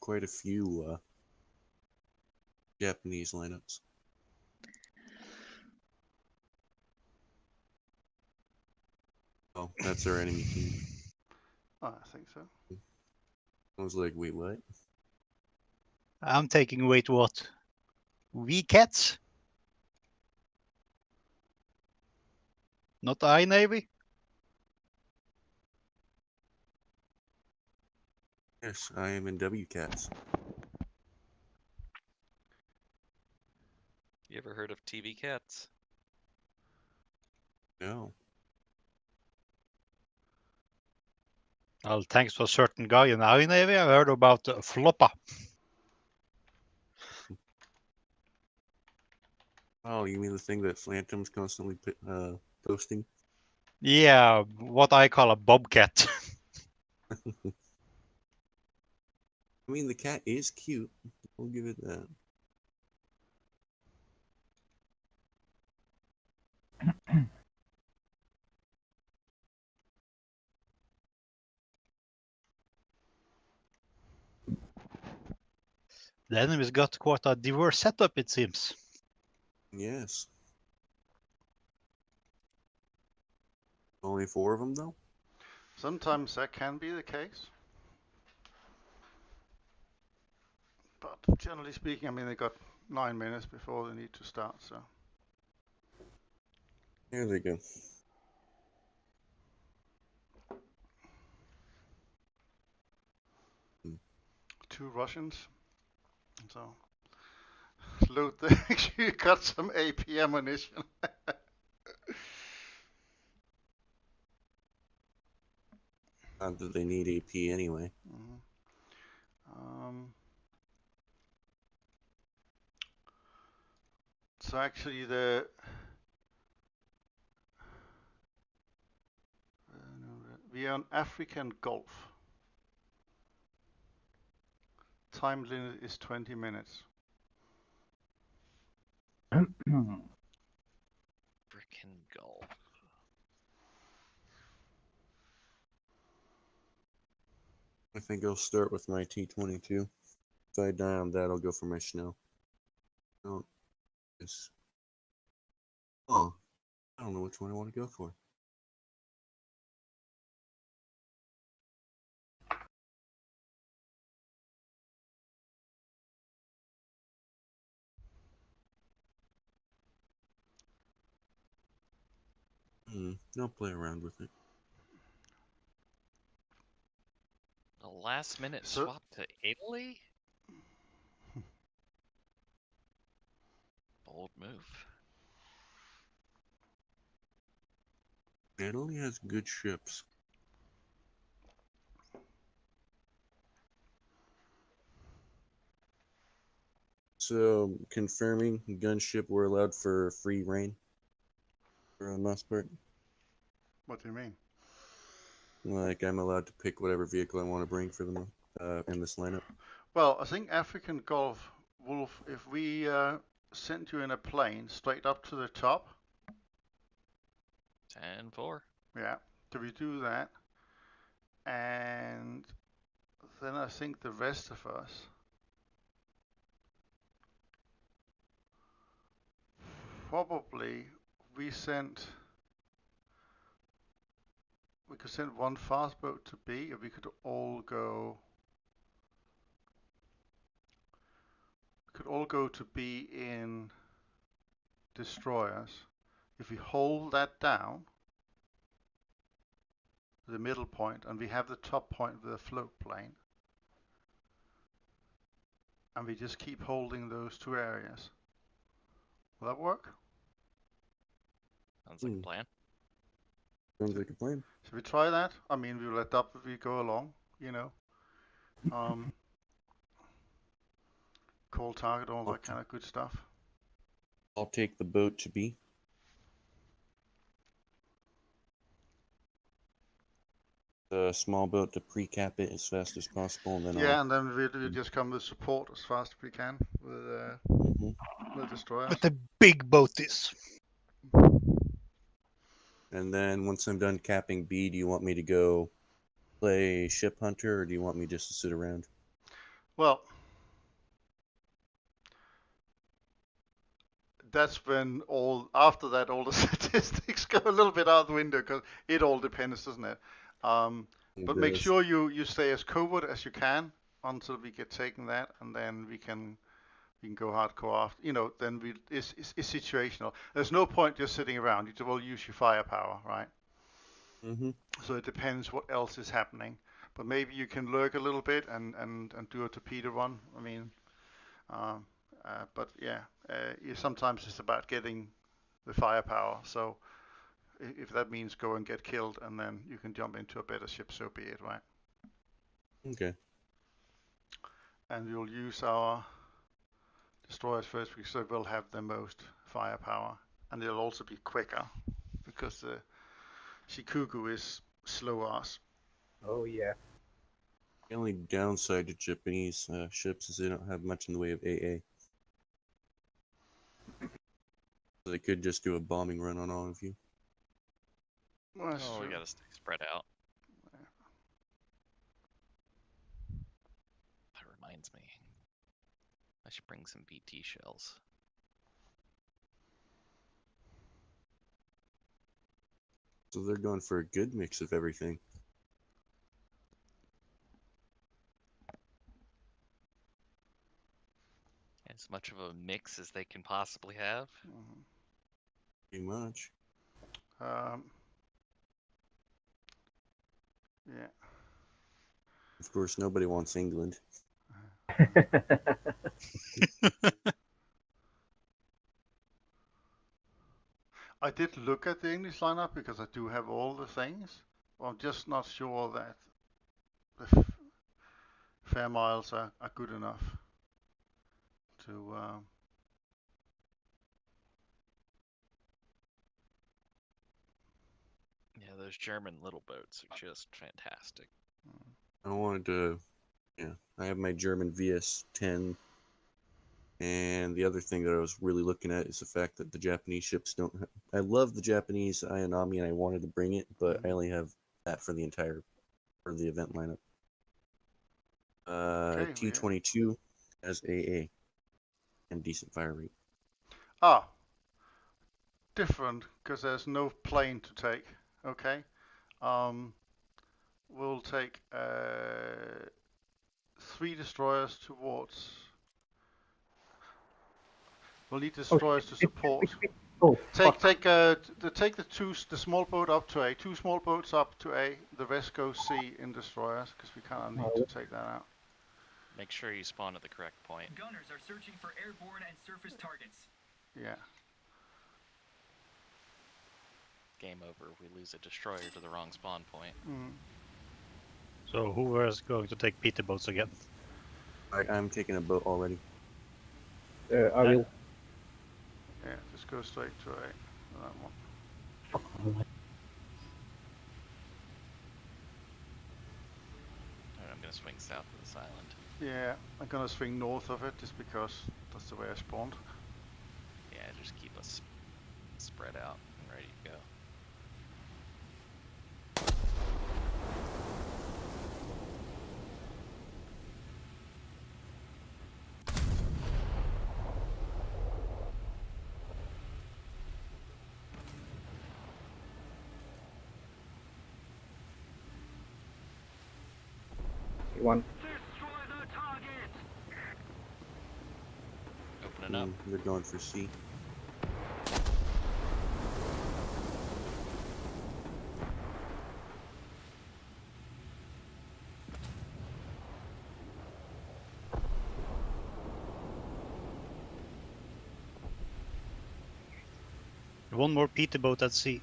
quite a few Japanese lineups. Oh, that's our enemy team. I think so. I was like, wait, what? I'm taking, wait, what? V-Cats? Not I Navy? Yes, I am in W-Cats. You ever heard of TV Cats? No. Well, thanks to a certain guy in I Navy, I heard about Floppa. Oh, you mean the thing that Phantom's constantly posting? Yeah, what I call a bobcat. I mean, the cat is cute. I'll give it that. The enemy's got quite a diverse setup, it seems. Yes. Only 4 of them, though? Sometimes that can be the case. But generally speaking, I mean, they got 9 minutes before they need to start, so. There they go. Two Russians. So load the you got some AP ammunition. Not that they need AP anyway. So actually we are on African Gulf. Time limit is 20 minutes. Frickin' Gulf. I think I'll start with my T-22. If I die on that, I'll go for my Schnell. Oh, yes. Oh, I don't know which one I want to go for. I'll play around with it. A last minute swap to Italy? Bold move. Italy has good ships. So, confirming Gunship, we're allowed for free reign for the most part. What do you mean? Like, I'm allowed to pick whatever vehicle I want to bring for them in this lineup. Well, I think African Gulf, Wolf, if we sent you in a plane straight up to the top. 10-4. Yeah, do we do that? And then I think the rest of us probably we could send one fast boat to B, or we could all go to B in destroyers. If we hold that down, the middle point, and we have the top point with a float plane, and we just keep holding those two areas. Will that work? Sounds like a plan. Sounds like a plan. Should we try that? I mean, we'll let up if we go along, you know. Call target, all that kind of good stuff. I'll take the boat to B. The small boat to pre-cap it as fast as possible, and then and then we'll just come with support as fast as we can with destroyers. But the big boat is. And then once I'm done capping B, do you want me to go play Ship Hunter, or do you want me just to sit around? Well, that's when after that all the statistics go a little bit out the window because it all depends, doesn't it? But make sure you stay as covert as you can until we get taken that, and then we can go hardcore after. Then it's situational. There's no point just sitting around. You will use your firepower, right? Mm-hmm. So it depends what else is happening. But maybe you can lurk a little bit and do a torpedo run. I mean, but yeah, sometimes it's about getting the firepower. So if that means go and get killed and then you can jump into a better ship, so be it, right? Okay. And we'll use our destroyers first because they will have the most firepower, and they'll also be quicker because the Shikoku is slow ass. Oh yeah. The only downside to Japanese ships is they don't have much in the way of AA. So they could just do a bombing run on all of you. Well, that's Oh, true. we gotta stay spread out. That reminds me. I should bring some BT shells. So they're going for a good mix of everything. As much of a mix as they can possibly have. Mhm. Pretty much. Yeah. Of course, nobody wants England. I did look at the English lineup because I do have all the things. Well, I'm just not sure that the fair miles are good enough to. Yeah, those German little boats are just fantastic. I wanted to, yeah, I have my German VS-10, and the other thing that I was really looking at is the fact that the Japanese ships don't. I love the Japanese Ayanami, and I wanted to bring it, but I only have that for the event lineup. Okay, T-22 has AA and decent fire rate. Different because there's no plane to take. Okay. We'll take 3 destroyers towards. We'll need destroyers to support. Oh, Take fuck. the small boat up to A. 2 small boats up to A. The rest go C in destroyers because we kind of need to take that out. Make sure you spawn at the correct point. Gunners are searching for airborne and surface targets. Yeah. Game over. We lose a destroyer to the wrong spawn point. So who is going to take Peter boats again? I'm taking a boat already. I will. Yeah, just go straight to A. That one. Fuck. Alright, I'm gonna swing south of this island. Yeah, I'm gonna swing north of it just because that's the way I spawned. Yeah, just keep us spread out and ready to go. One. Opening up. They're going for C. One more Peter boat at sea.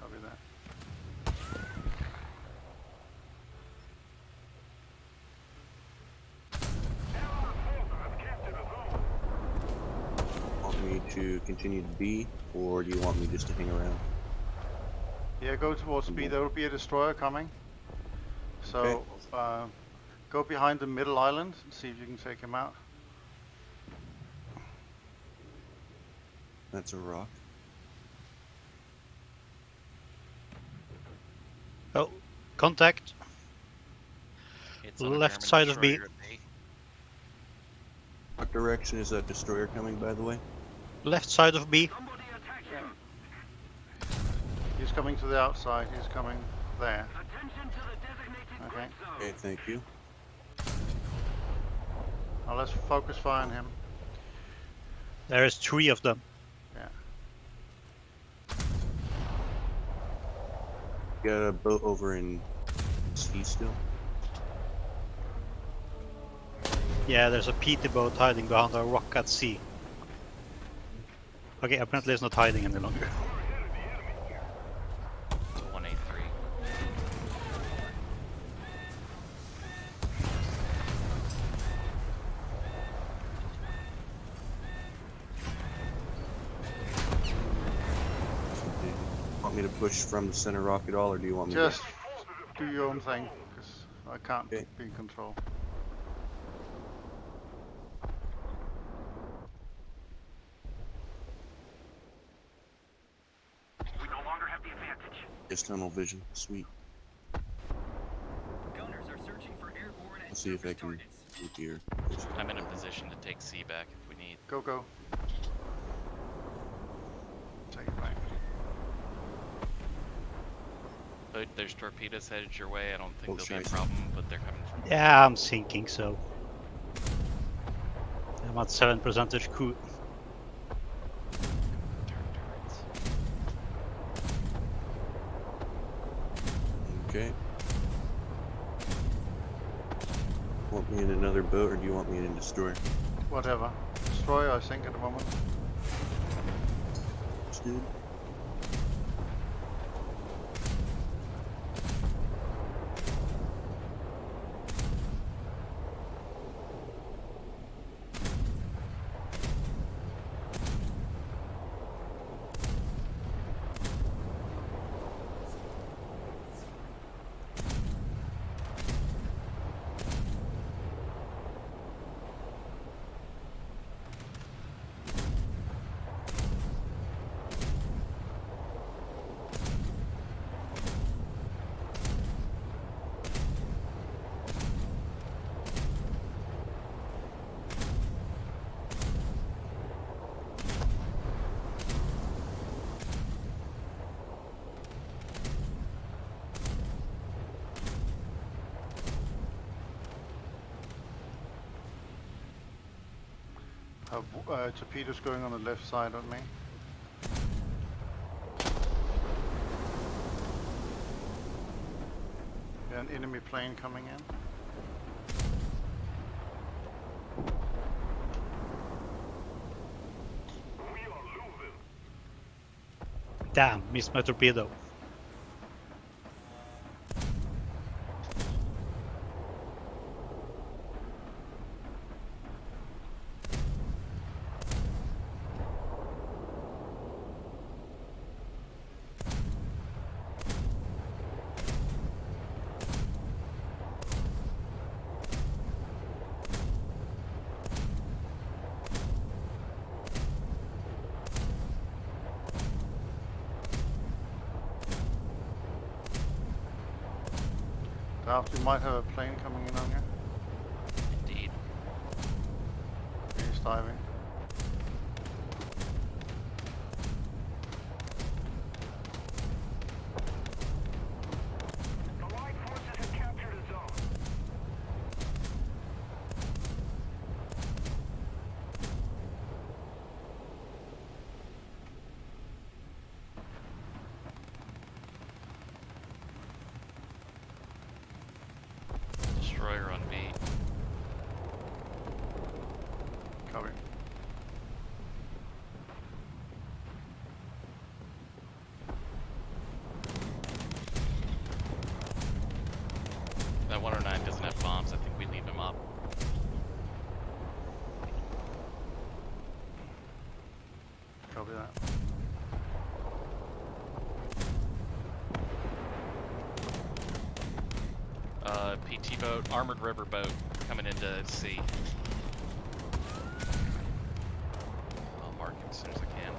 Copy that. Want me to continue to B, or do you want me just to hang around? Yeah, go towards B. There will be a destroyer coming. So go behind the middle island and see if you can take him out. That's a rock. Oh, contact. It's on a Left German side of B. destroyer at B. What direction is that destroyer coming, by the way? Left side of B. He's coming to the outside. He's coming there. Okay. Okay, thank you. Now let's focus fire on him. There is 3 of them. Got a boat over in C still. Yeah, there's a PT boat hiding behind a rock at sea. Okay, apparently it's not hiding any longer. 183. Want me to push from the center rock at all, or do you want me Just do your own thing, because I can't Okay. be in control. to just tunnel vision? Sweet. Gunners are searching for airborne and Let's see if I surface can targets. look here. I'm in a position to take C back if we need. Go, go. Take it back. But there's torpedoes headed your way. I don't think Oh, there'll be a shite. problem, but they're coming from. Yeah, I'm thinking so. I'm at 7% coup. turrets. Okay. Want me in another boat, or do you want me in a destroyer? Whatever. Destroyer, I think, at the moment. Dude. Torpedoes going on the left side of me. Yeah, an enemy plane coming in. Damn, missed my torpedo. After you might have a plane coming in on you. Indeed. He's diving. Destroyer on B. Coming. That 109 doesn't have bombs. I think we leave him up. Copy that. PT boat, armored river boat coming into C. I'll mark him as soon as I can.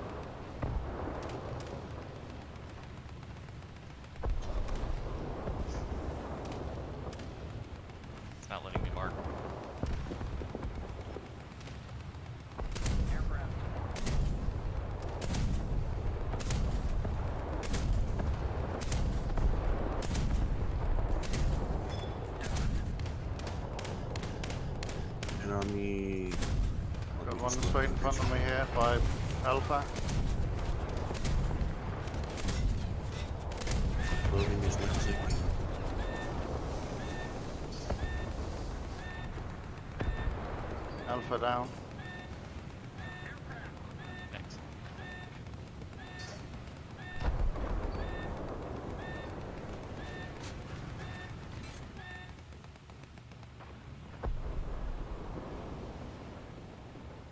It's not letting me mark. They're on me. Got one straight in front of me here by Alpha. Loading is not taking. Alpha down. Thanks.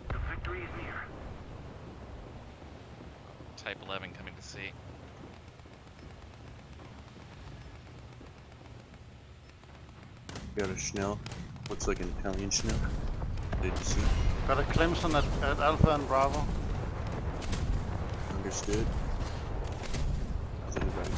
The victory is near. Type 11 coming to sea. Got a Schnell. Looks like an Italian Schnell. Did you see? Got a Clemson at Alpha and Bravo. Understood. How's everybody?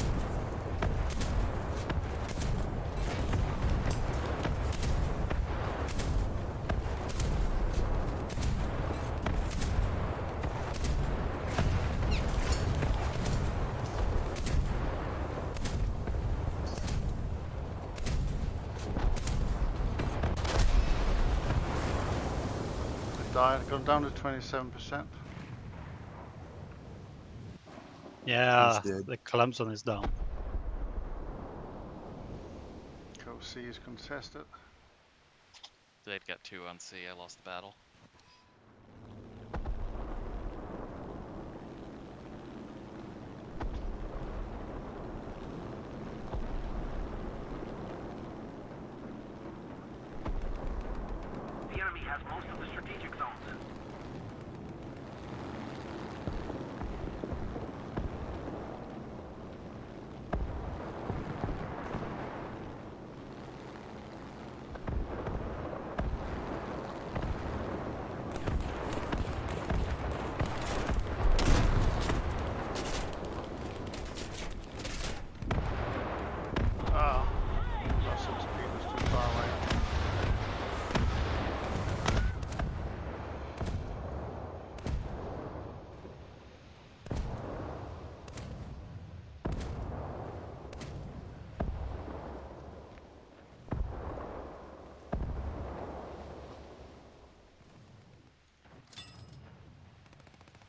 Died. Gone down to 27%. Yeah, He's dead. the Clemson is down. Code C is contested. They'd got 2 on sea. I lost the battle. The enemy has most of the strategic zones. Ah, Russell speed was too far away.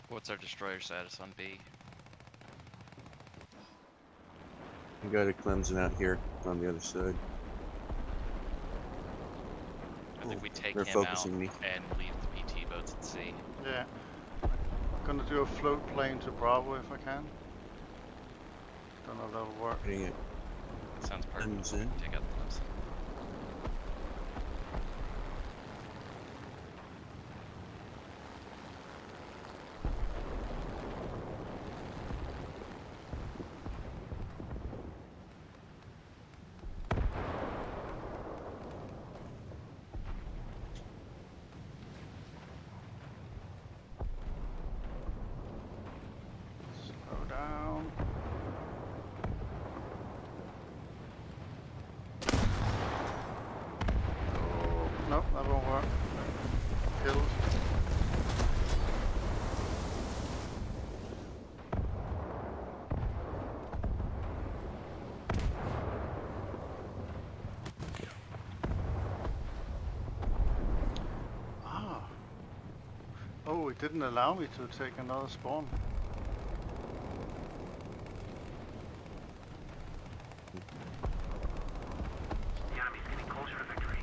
What's our destroyer status on B? I got a Clemson out here on the other side. I think we take They're him out focusing me. and leave the PT boats at sea. Yeah. Gonna do a float plane to Bravo if I can. Don't know if that'll work. Getting it. Sounds perfect. Clem's in. Take out the Clemson. Slow down. Oh, nope, that won't work. Killed. Ah. Oh, it didn't allow me to take another spawn. The enemy's getting closer to victory.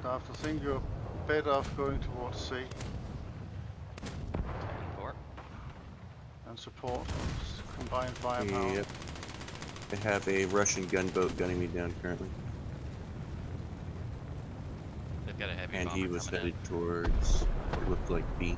I have to think you're better off going towards C 4. and support. Combined firepower. Yep. I have a Russian gunboat gunning me down currently. They've got a heavy And bomber he was coming in. headed towards what looked like B.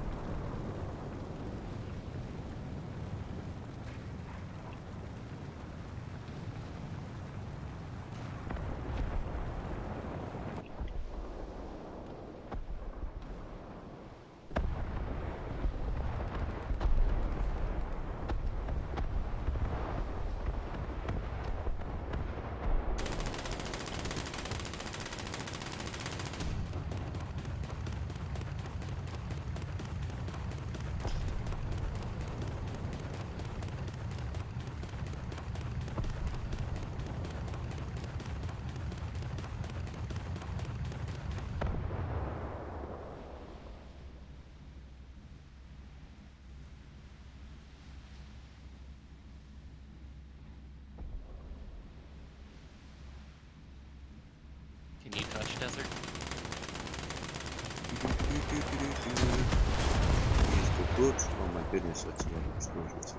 boot? Oh my goodness, that's a lot of explosions.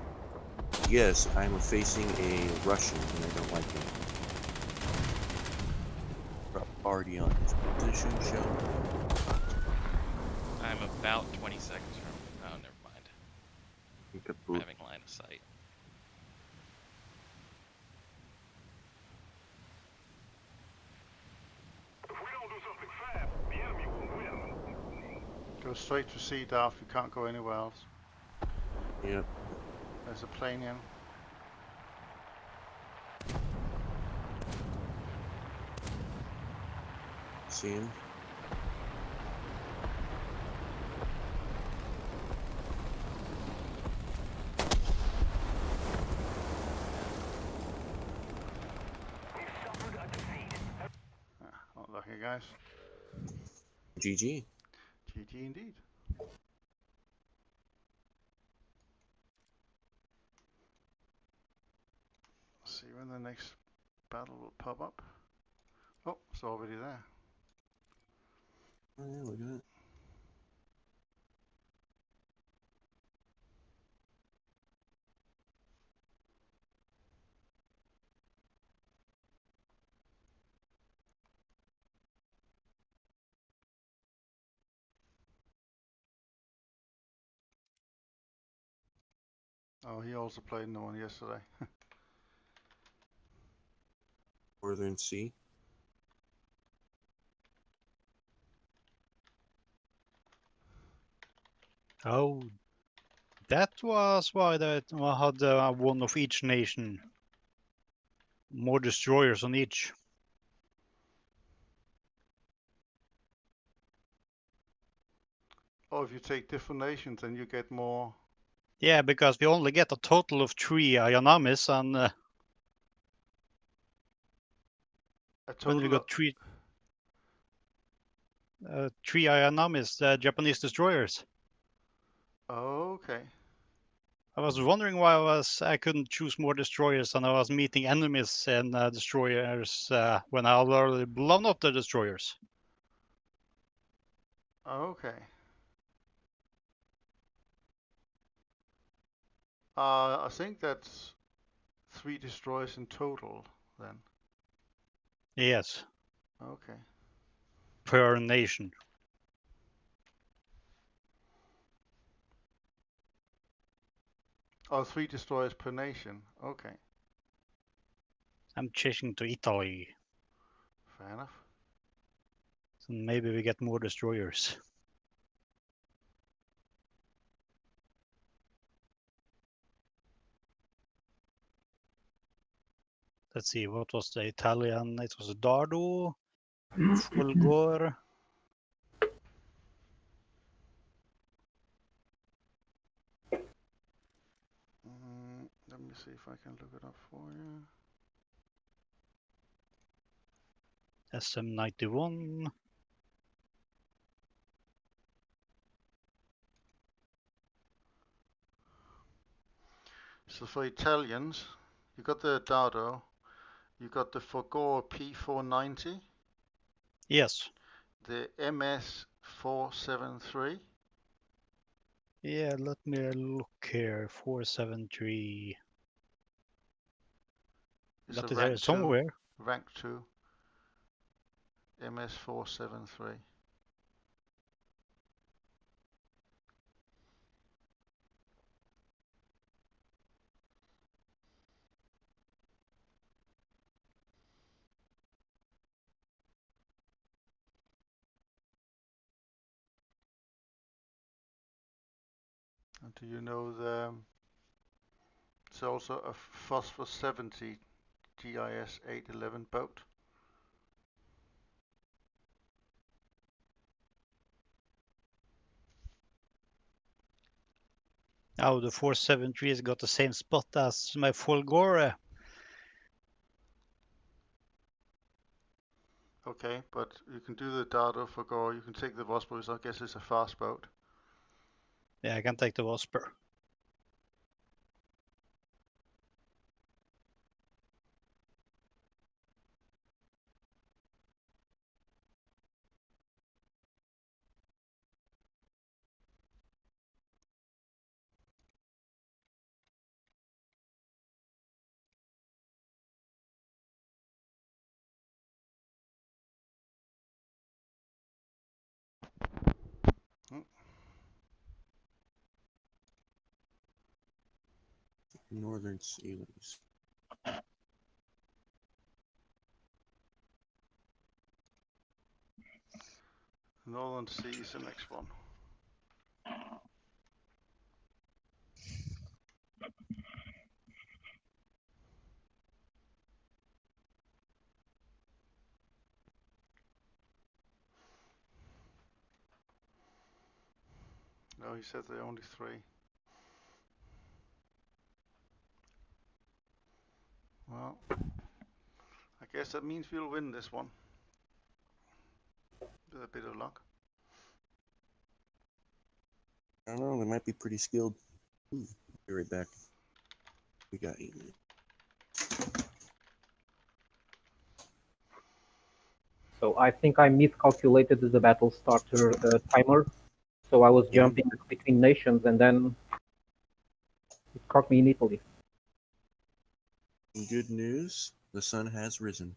Yes, I'm facing a Russian and I don't like him. Already on his position, shall I'm about 20 seconds from. Oh, never mind. we? Pick a I'm boot. having line of sight. If we don't do something fast, the enemy will win. Go straight to sea, Darth. You can't go anywhere else. Yep. There's a plane in. See him? We suffered a defeat. Not lucky, guys. GG. GG indeed. See when the next battle will pop up. Oh, it's already there. Oh yeah, look at it. Oh, he also played in the one yesterday. Northern Sea. Oh, that was why they had one of each nation. More destroyers on each. Oh, if you take different nations, then you get more. Yeah, because we only get a total of 3 Ayanamis, and A when we total got three Ayanamis, the Japanese destroyers. Oh, okay. I was wondering why I couldn't choose more destroyers, and I was meeting enemies and destroyers when I had already blown up the destroyers. Okay. I think that's 3 destroyers in total, then. Yes, Okay. per nation. Oh, 3 destroyers per nation. Okay. I'm chasing to Italy, Fair enough. so maybe we get more destroyers. Let's see, what was the Italian? It was a Dardo, Fulgor. Let me see if I can look it up for you. SM91. So for Italians, you got the Dardo, you got the Fogor P490, Yes. the MS473. Yeah, let me look here. 473. It's a Got it here rank 2, somewhere. rank 2, MS473. And do you know it's also a Phosphor 70 GIS 811 boat? Oh, the 473 has got the same spot as my Fulgore. Okay, but you can do the Dardo Fogor, you can take the Vosper, I guess it's a fast boat. Yeah, I can take the Wasper. Northern Sealies. Northern Sea is the next one. No, he said there are only 3. Well, I guess that means we'll win this one. With a bit of luck. I don't know, they might be pretty skilled. Ooh, be right back. We got 8 minutes. So I think I miscalculated the battle starter timer. So I was jumping between nations, and then it caught me in Italy. Good news, the sun has risen.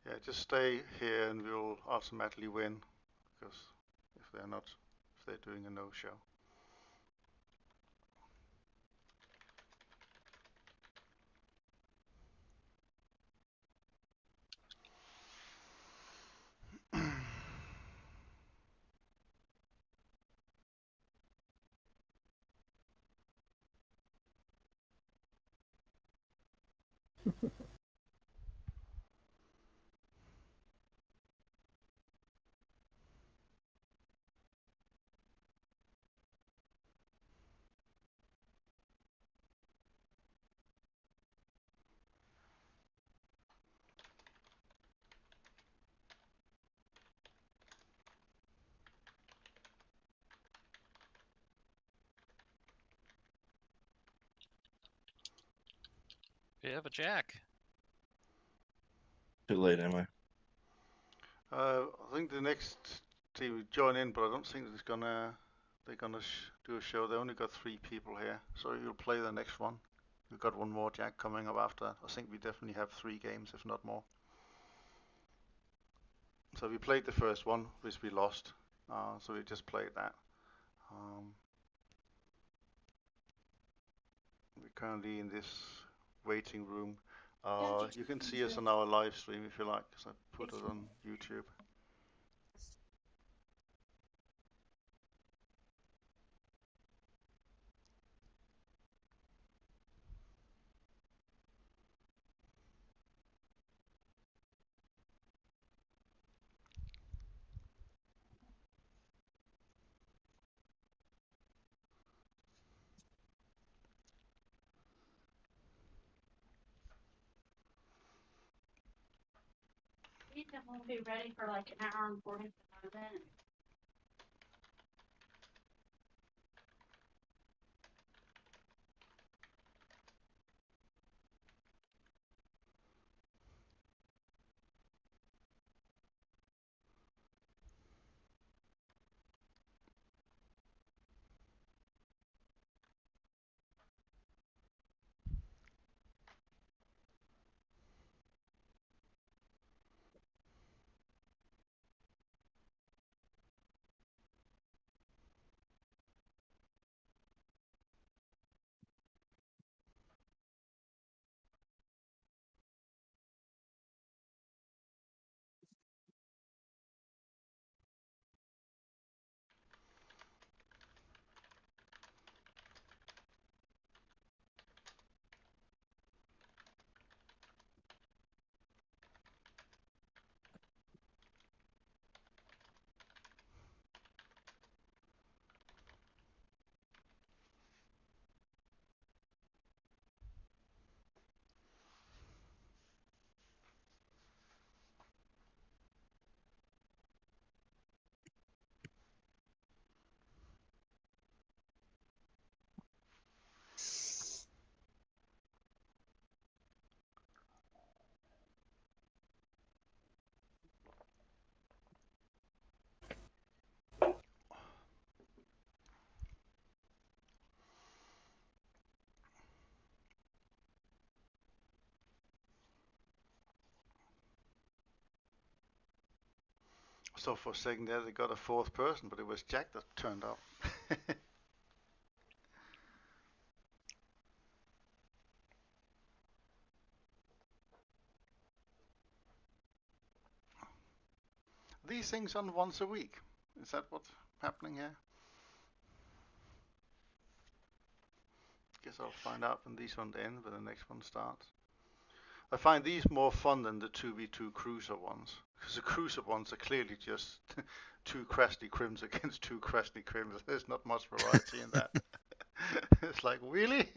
Yeah, just stay here and we'll automatically win. Because if they're doing a no-show. You have a jack. Too late, am I? I think the next team will join in, but I don't think they're gonna do a show. They only got 3 people here, so you'll play the next one. We've got one more jack coming up after. I think we definitely have 3 games, if not more. So we played the first one, which we lost. So we just played that. We're currently in this waiting room. You can see us on our live stream if you like, because I put it on YouTube. It won't be ready for like an hour and 45 minutes. So for a second there, they got a fourth person, but it was Jack that turned up. These things on once a week. Is that what's happening here? Guess I'll find out when these ones end, when the next one starts. I find these more fun than the 2v2 cruiser ones, because the cruiser ones are clearly just two Krasny Krims against two Krasny Krims. There's not much variety in that. It's like, really?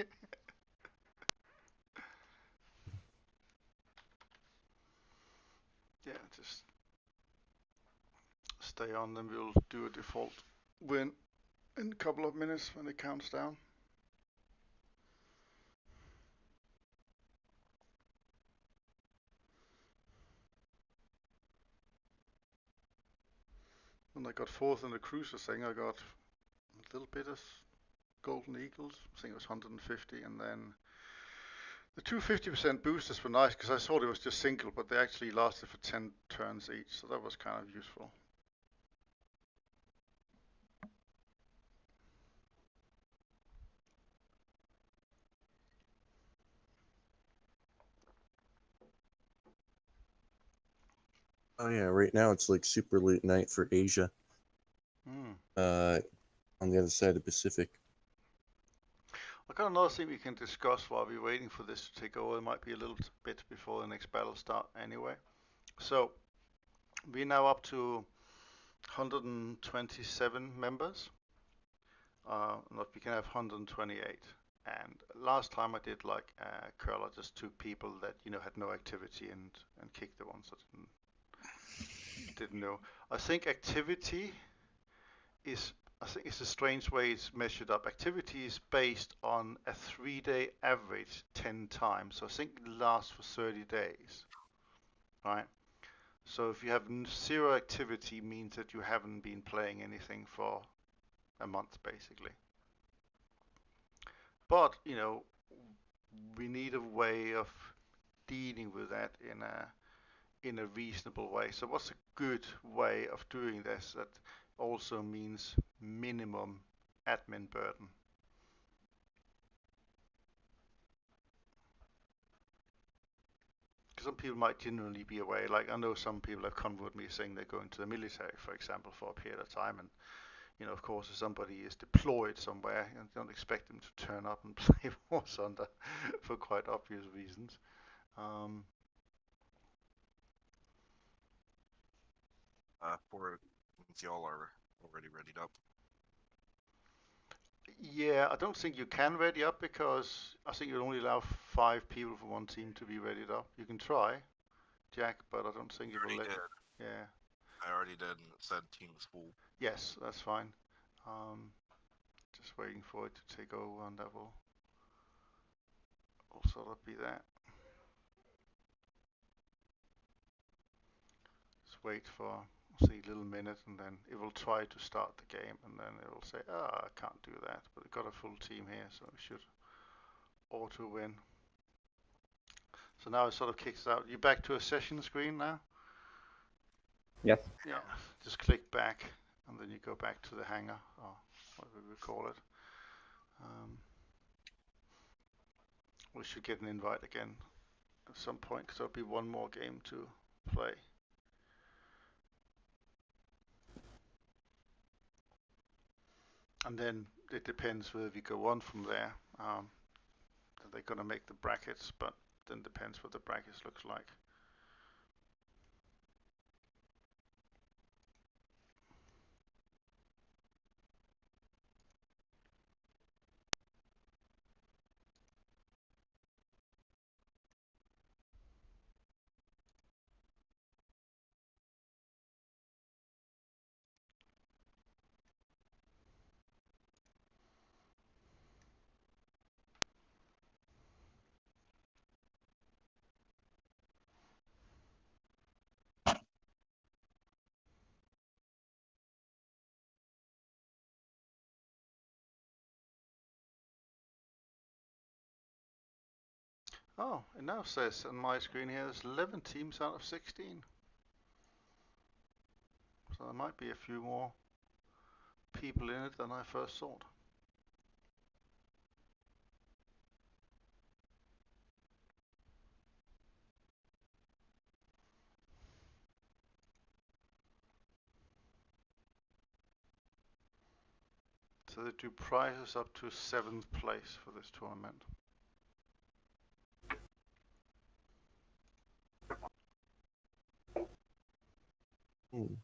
Yeah, just stay on, then we'll do a default win in a couple of minutes when it counts down. When I got fourth in the cruiser thing, I got a little bit of golden eagles. I think it was 150, and then the 250% boosters were nice because I thought it was just single, but they actually lasted for 10 turns each, so that was kind of useful. Oh yeah, right now it's like super late night for Asia. On the other side of the Pacific. I got another thing we can discuss while we're waiting for this to take over. It might be a little bit before the next battle start anyway. So we're now up to 127 members. We can have 128. And last time I did like curl, I just took people that had no activity and kicked the ones that didn't know. I think activity is, I think it's a strange way it's measured up. Activity is based on a 3-day average 10 times. So I think it lasts for 30 days, right? So if you have 0 activity, means that you haven't been playing anything for a month, basically. But, we need a way of dealing with that in a reasonable way. So what's a good way of doing this that also means minimum admin burden? Because some people might genuinely be away. Like I know some people have come with me saying they're going to the military, for example, for a period of time, and of course, if somebody is deployed somewhere, you don't expect them to turn up and play War Thunder for quite obvious reasons. For y'all are already readied up. Yeah, I don't think you can ready up because I think you only allow 5 people for one team to be readied up. You can try, Jack, but I don't think it will let you. Yeah. I already did, and it said team is full. Yes, that's fine. Just waiting for it to take over, and that will sort of be that. Just wait for, say, a little minute, and then it will try to start the game, and then it will say, I can't do that, but we've got a full team here, so we should auto win. So now it sort of kicks out. You're back to a session screen now? Yes. Yeah, just click back, and then you go back to the hangar, or what we would call it. We should get an invite again at some point, because there'll be one more game to play. And then it depends whether we go on from there. They're going to make the brackets, but then depends what the brackets looks like. Oh, it now says on my screen here there's 11 teams out of 16. So there might be a few more people in it than I first thought. So they do prizes up to 7th place for this tournament. Hmm.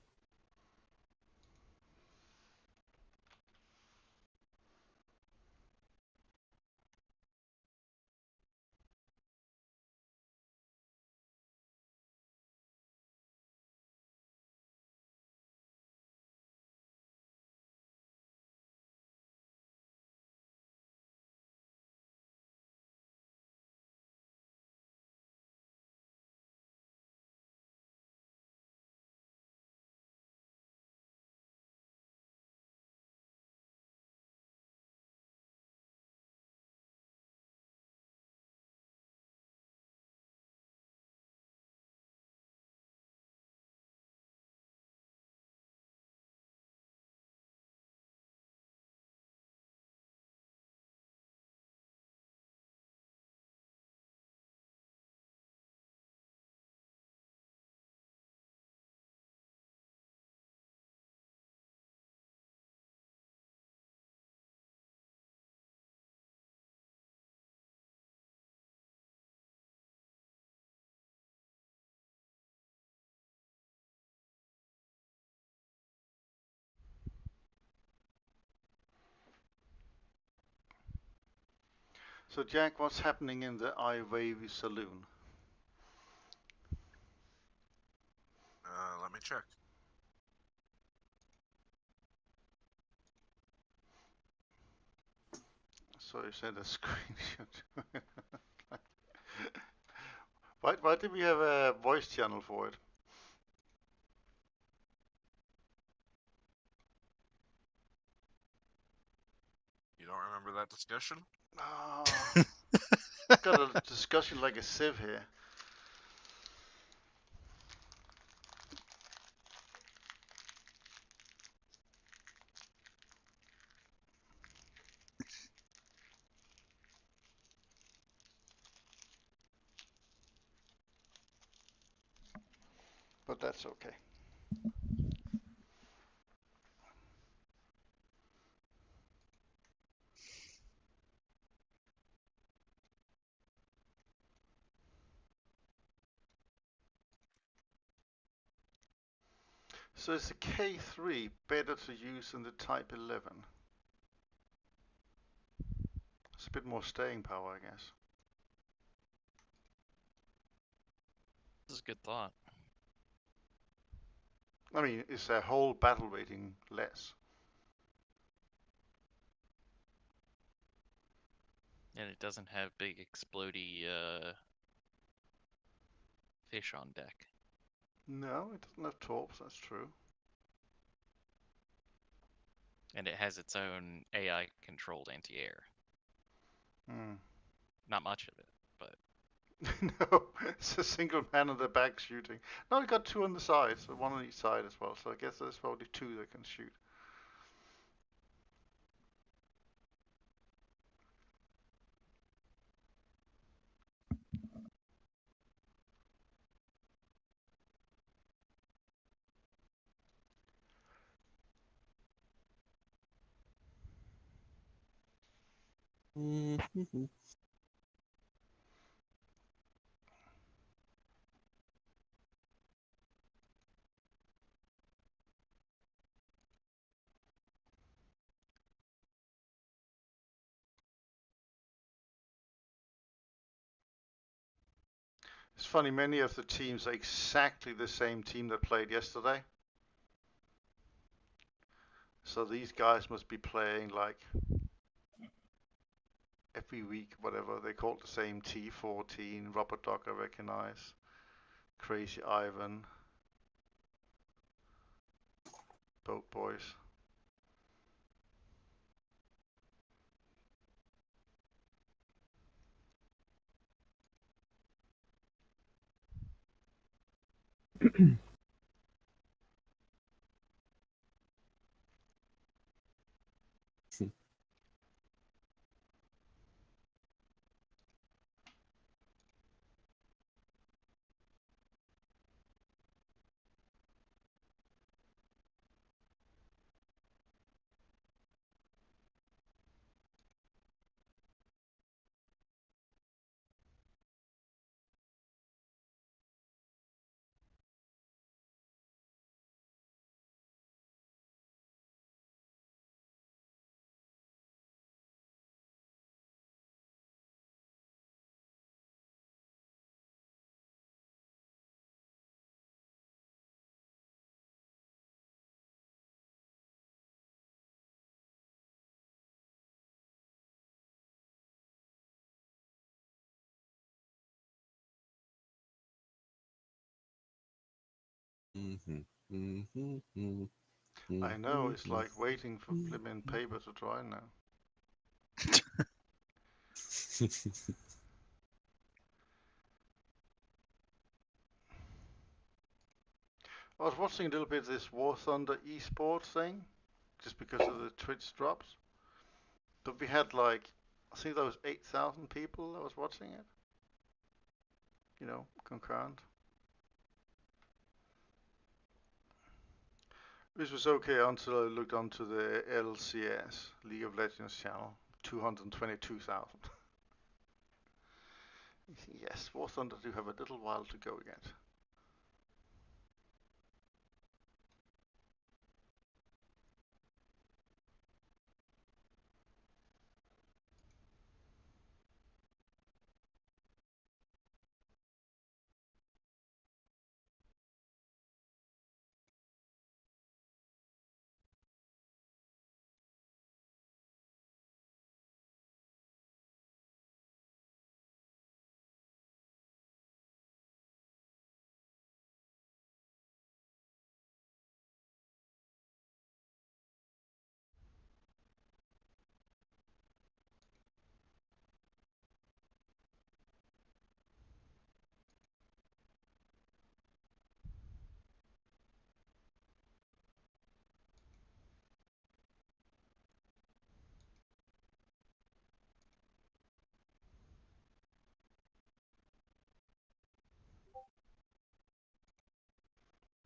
So Jack, what's happening in the iWavy saloon? Let me check. So you sent a screenshot. Why did we have a voice channel for it? You don't remember that discussion? Oh, got a discussion like a sieve here. But that's okay. So is the K3 better to use than the Type 11? It's a bit more staying power, I guess. This is a good thought. I mean, is their whole battle rating less? And it doesn't have big explodey fish on deck. No, it doesn't have torps, that's true. And it has its own AI controlled anti-air. Hmm. Not much of it, but No, it's a single man on the back shooting. No, it got two on the side, so one on each side as well. So I guess there's probably two that can shoot. Mm-hmm. It's funny, many of the teams are exactly the same team that played yesterday. So these guys must be playing like every week, whatever. They call it the same T14, Robert Dog I recognize, Crazy Ivan, Boat Boys. I know, it's like waiting for flipping paper to dry now. I was watching a little bit of this War Thunder esports thing, just because of the Twitch drops. But we had like, I think there was 8,000 people that was watching it. You know, concurrent. This was okay until I looked onto the LCS, League of Legends channel, 222,000. Yes, War Thunder do have a little while to go yet.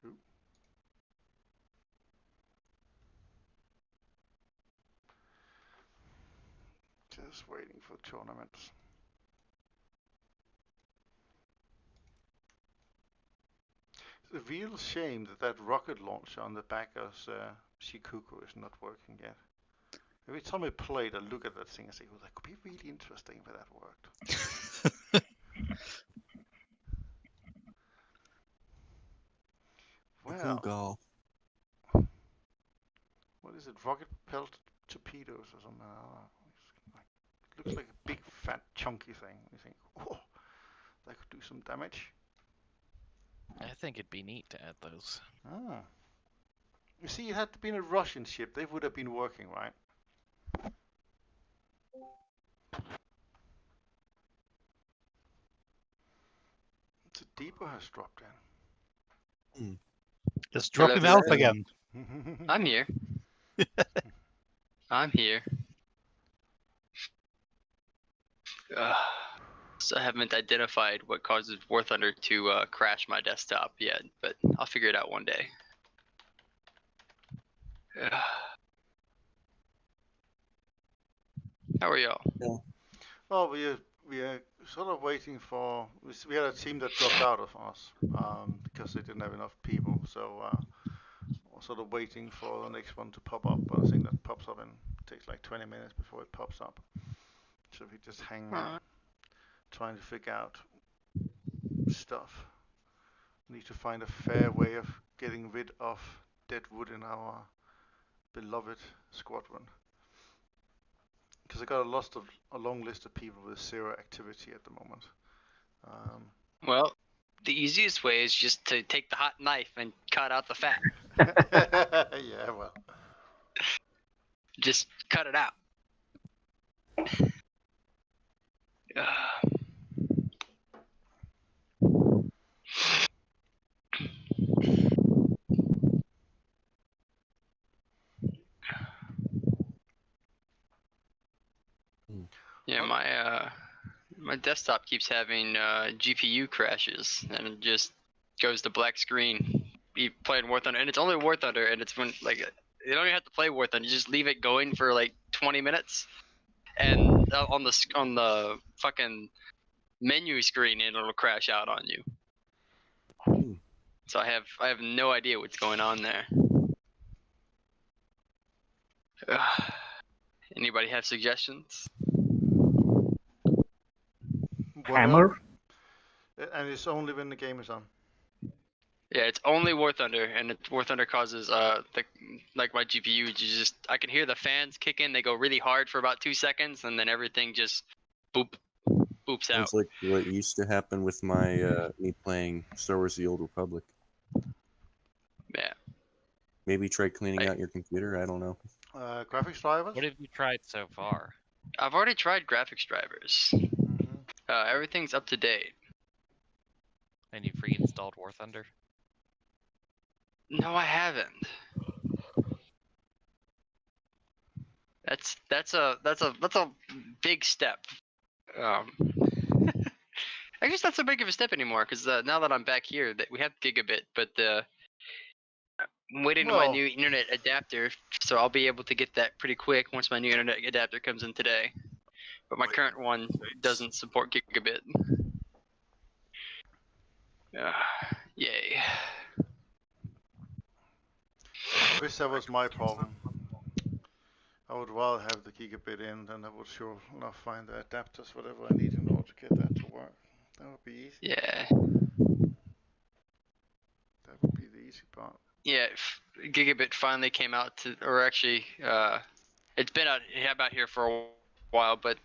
Ooh. Just waiting for tournaments. It's a real shame that that rocket launcher on the back of Shikuku is not working yet. Every time I played, I look at that thing and say, "Oh, that could be really interesting if that worked." Well, what is it? Rocket propelled torpedoes or something? I don't know. It looks like a big, fat, chunky thing. You think, oh, that could do some damage. I think it'd be neat to add those. Ah. You see, it had been a Russian ship. They would have been working, right? The depot has dropped in. Just dropping out Hello. again. I'm here. I'm here. So I haven't identified what causes War Thunder to crash my desktop yet, but I'll figure it out one day. How are y'all? Well, we are sort of waiting for. We had a team that dropped out of us because they didn't have enough people. So we're sort of waiting for the next one to pop up. But I think that pops up in takes like 20 minutes before it pops up. So we just hang there, trying to figure out stuff. We need to find a fair way of getting rid of dead wood in our beloved squadron. Because I got a long list of people with 0 activity at the moment. Well, the easiest way is just to take the hot knife and cut out the fat. Yeah, well. Just cut it out. Yeah, my desktop keeps having GPU crashes, and it just goes to black screen. You playing War Thunder, and it's only War Thunder, and it's when like you don't even have to play War Thunder. You just leave it going for like 20 minutes, and on the fucking menu screen, it'll crash out on you. So I have no idea what's going on there. Anybody have suggestions? Hammer? And it's only when the game is on. Yeah, it's only War Thunder, and War Thunder causes like my GPU I can hear the fans kick in. They go really hard for about 2 seconds, and then everything just boops out. It's like what used to happen with my me playing Star Wars: The Old Republic. Maybe try cleaning out your computer. I don't know. Graphics drivers? What have you tried so far? I've already tried graphics drivers. Mm-hmm. Everything's up to date. And you've reinstalled War Thunder? No, I haven't. That's a big step. I guess not so big of a step anymore because now that I'm back here, that we have gigabit, but I'm waiting on my new internet adapter, so I'll be able to get that pretty quick once my new internet adapter comes in today. But my current one doesn't support gigabit. Yay. I wish that was my problem. I would rather have the gigabit in than I would sure enough find the adapters, whatever I need in order to get that to work. That would be easy. Yeah. That would be the easy part. Yeah, gigabit finally came out to, or actually, it's been out about here for a while, but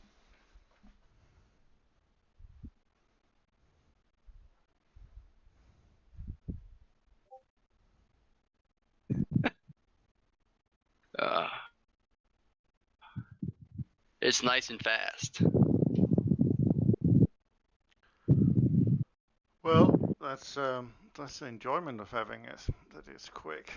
it's nice and fast. Well, that's the enjoyment of having it, that it's quick.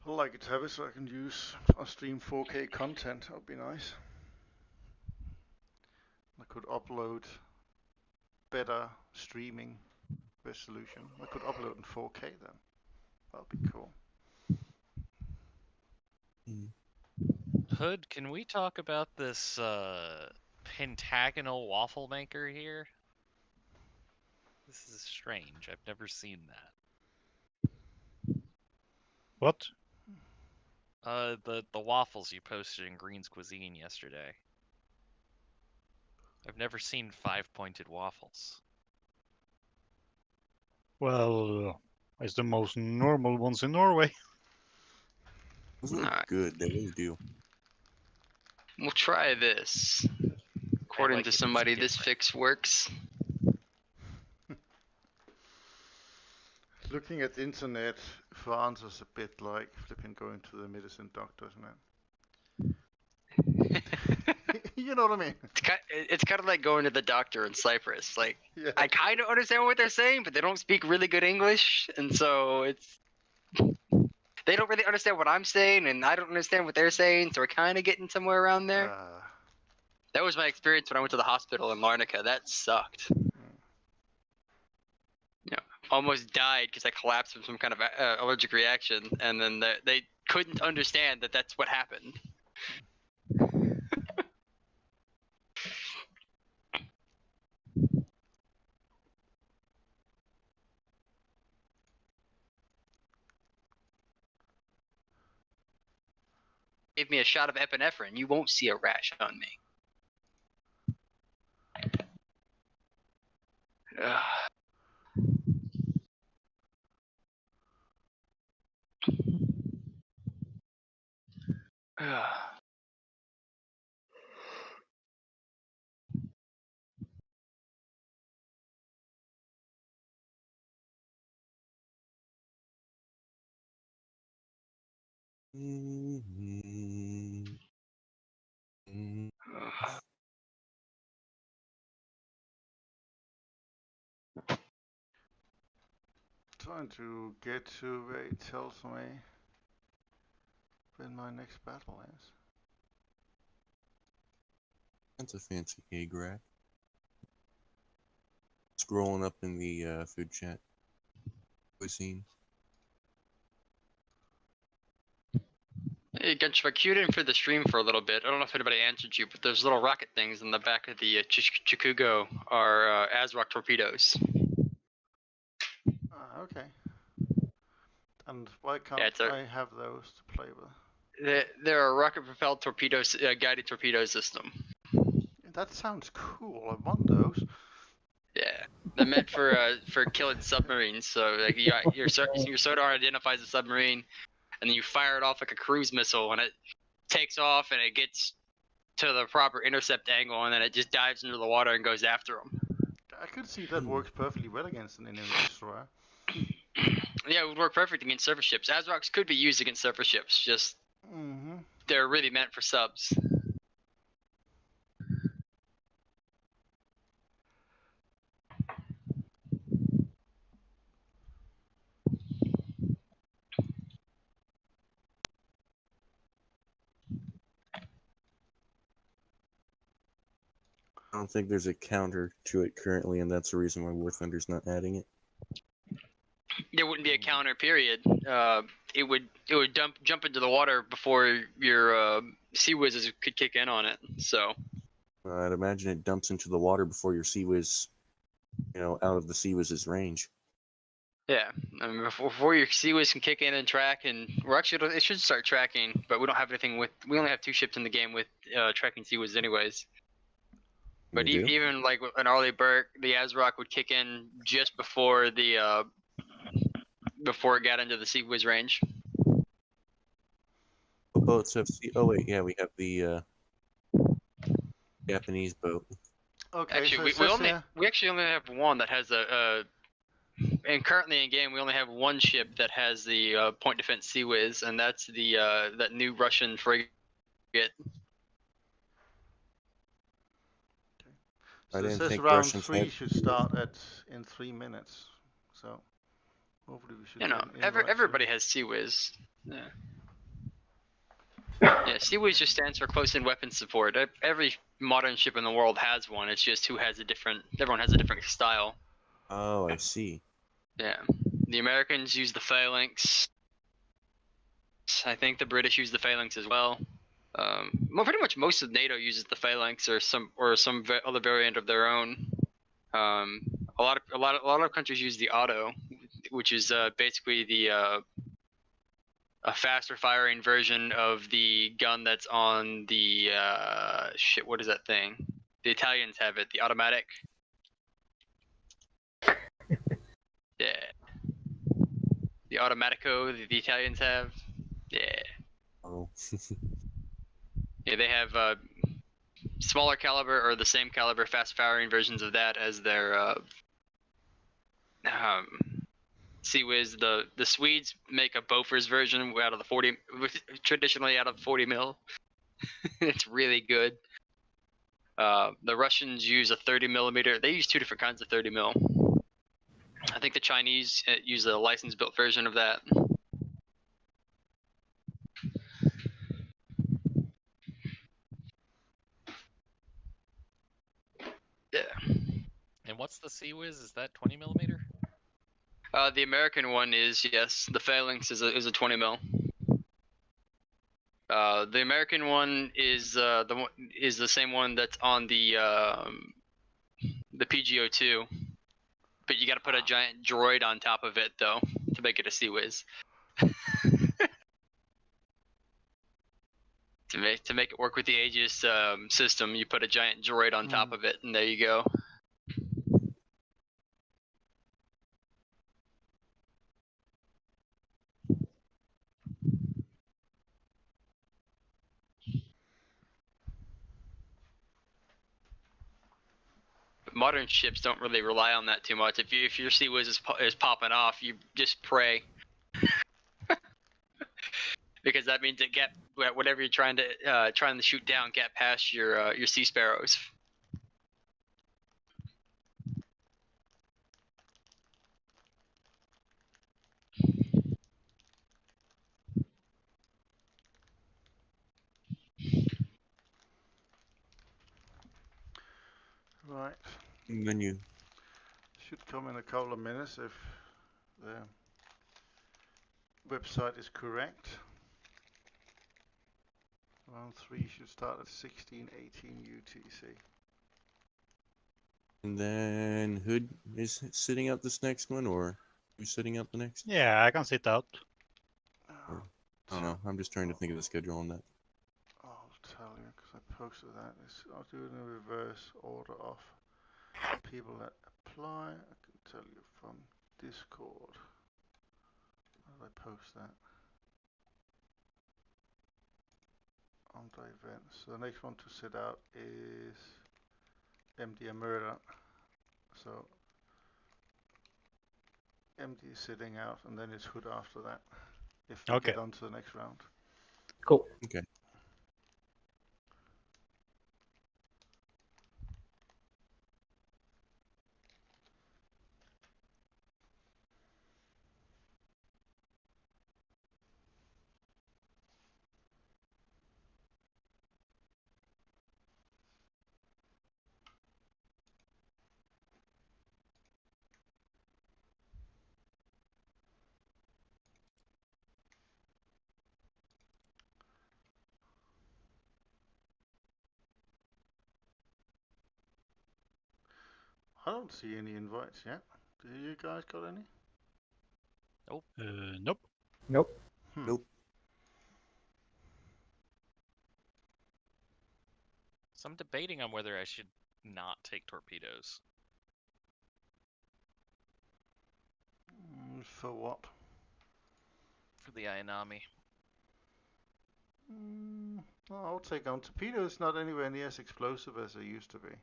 I'd like it to have it so I can use or stream 4K content. That would be nice. I could upload better streaming resolution. I could upload in 4K then. That would be cool. Hood, can we talk about this pentagonal waffle maker here? This is strange. I've never seen that. What? The waffles you posted in Green's Cuisine yesterday. I've never seen 5-pointed waffles. Well, it's the most normal ones in Norway. Those look good. They really do. We'll try this. According to somebody, this fix works. Looking at the internet for answers a bit like flipping going to the medicine doctor, isn't it? You know what I mean? It's kind of like going to the doctor in Cyprus. Like, Yeah. I kind of understand what they're saying, but they don't speak really good English, and so it's they don't really understand what I'm saying, and I don't understand what they're saying, so we're kind of getting somewhere around there. That was my experience when I went to the hospital in Larnaca. That sucked. Yeah, almost died because I collapsed from some kind of allergic reaction, and then they couldn't understand that that's what happened. Give me a shot of epinephrine, you won't see a rash on me. Trying to get to where it tells me when my next battle is. That's a fancy egg rack. Scrolling up in the food chat. Cuisine. Hey, Gunship, I queued in for the stream for a little bit. I don't know if anybody answered you, but those little rocket things in the back of the Chikugo are ASRock torpedoes. Okay. And why can't I have those to play with? They're a rocket-propelled torpedoes, guided torpedo system. That sounds cool. I want those. Yeah, they're meant for killing submarines. So like your sonar identifies a submarine, and then you fire it off like a cruise missile, and takes off and it gets to the proper intercept angle, and then it just dives into the water and goes after them. I could see that works perfectly well against an enemy destroyer. Yeah, it would work perfect against surface ships. Azrocs could be used against surface ships, just they're really meant for subs. I don't think there's a counter to it currently, and that's the reason why War Thunder's not adding it. There wouldn't be a counter period. It would jump into the water before your Sea Whizzes could kick in on it. So I'd imagine it dumps into the water before your Sea Whiz, out of the Sea Whiz's range. yeah, I mean, before your Sea Whiz can kick in and track, and we're actually it should start tracking, but we don't have anything with. We only have 2 ships in the game with tracking Sea Whiz anyways. But You do? even like an Arleigh Burke, the Azrock would kick in just before the before it got into the Sea Whiz range. What boats have Oh wait, yeah, we have the Japanese boat. Okay, Actually, so we actually only have one that has and currently in game we only have one ship that has the point defense Sea Whiz, and that's the that new Russian frigate. So I it didn't says think round Russians 3 had. should start in 3 minutes. So hopefully we should. You know, get an invite everybody soon. has Sea Whiz. Yeah. Yeah, Sea Whiz just stands for close-in weapon support. Every modern ship in the world has one. It's just who has a different. Everyone has a different style. Oh, I see. Yeah, the Americans use the Phalanx. I think the British use the Phalanx as well. Well, pretty much most of NATO uses the Phalanx or some other variant of their own. A lot of countries use the Auto, which is basically the a faster firing version of the gun that's on the shit. What is that thing? The Italians have it. The automatic. Yeah. The Automatico that the Italians have. Yeah. Oh. Yeah, they have smaller caliber or the same caliber fast firing versions of that as their Sea Whiz. The Swedes make a Bofors version out of the 40, traditionally out of 40 mil. It's really good. The Russians use a 30 millimeter. They use 2 different kinds of 30 mil. I think the Chinese use a license-built version of that. Yeah. And what's the Sea Whiz? Is that 20 millimeter? The American one is, yes. The Phalanx is a 20 mil. The American one is the same one that's on the PGO2, but you got to put a giant droid on top of it though to make it a Sea Whiz. To make it work with the Aegis system, you put a giant droid on top of it, and there you go. Modern ships don't really rely on that too much. If your Sea Whiz is popping off, you just pray, because that means it get whatever you're trying to shoot down get past your Sea Sparrows. Right. Menu. Should come in a couple of minutes if the website is correct. Round 3 should start at 16:18 UTC. And then Hood is sitting out this next one, or who's sitting out the next? Yeah, I can sit out. I don't know. I'm just trying to think of the schedule on that. I'll tell you because I posted that. I'll do it in reverse order of people that apply. I can tell you from Discord. How did I post that? under events. So the next one to set out is MD and murder. So MD is sitting out, and then it's Hood after that. If we Okay. get on to the next round. Cool. Okay. I don't see any invites yet. Do you guys got any? Nope. Nope. Nope. So I'm debating on whether I should not take torpedoes. For what? For the Ayanami. I'll take on. Torpedoes not anywhere near as explosive as they used to be.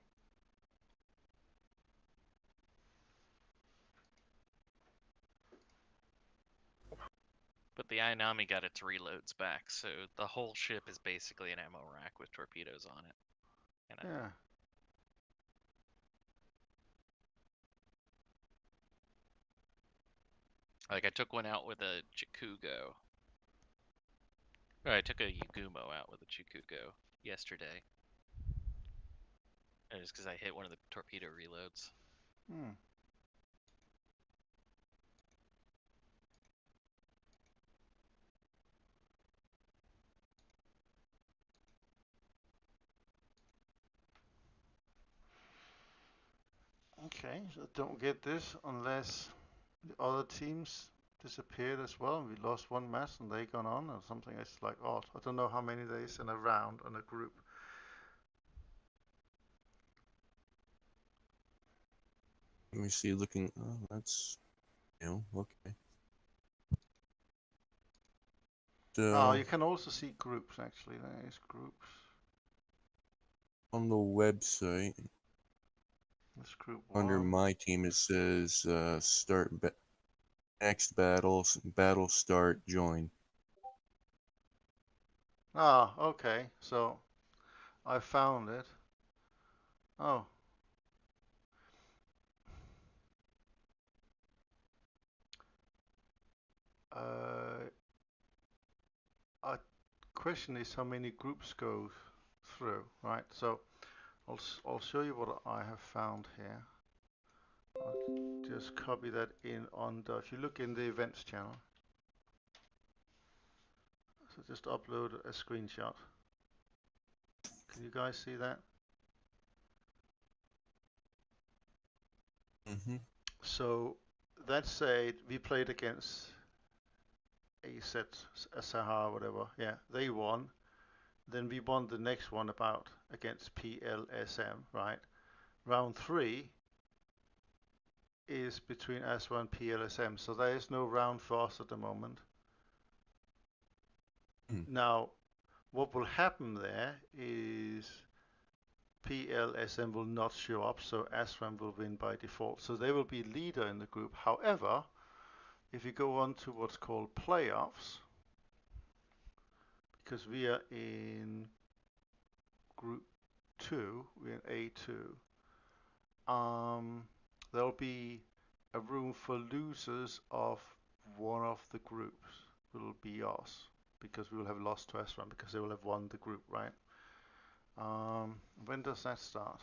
But the Ayanami got its reloads back, so the whole ship is basically an ammo rack with torpedoes on it. And Yeah. I took one out with a Chikugo. Or I took a Yugumo out with a Chikugo yesterday. Just because I hit one of the torpedo reloads. Okay, so don't get this unless the other teams disappeared as well and we lost one match and they gone on or something. It's like odd. I don't know how many days in a round on a group. Let me see. Looking. Oh, that's. Okay. So You can also see groups actually. There is groups. on the website, This group under one. my team, it says start next battles, battle start, join. Okay. So I found it. Oh. A question is how many groups go through, right? So I'll show you what I have found here. I'll just copy that in under, if you look in the events channel. So just upload a screenshot. Can you guys see that? So that said, we played against a Sahara, whatever. Yeah, they won. Then we won the next one about against PLSM, right? Round 3 is between ASWA and PLSM, so there is no round for us at the moment. Now, what will happen there is PLSM will not show up, so ASRAM will win by default. So they will be leader in the group. However, if you go on to what's called playoffs, because we are in group 2, we're in A2, there'll be a room for losers of one of the groups. Will be us, because we will have lost to ASRAM, because they will have won the group, right? When does that start?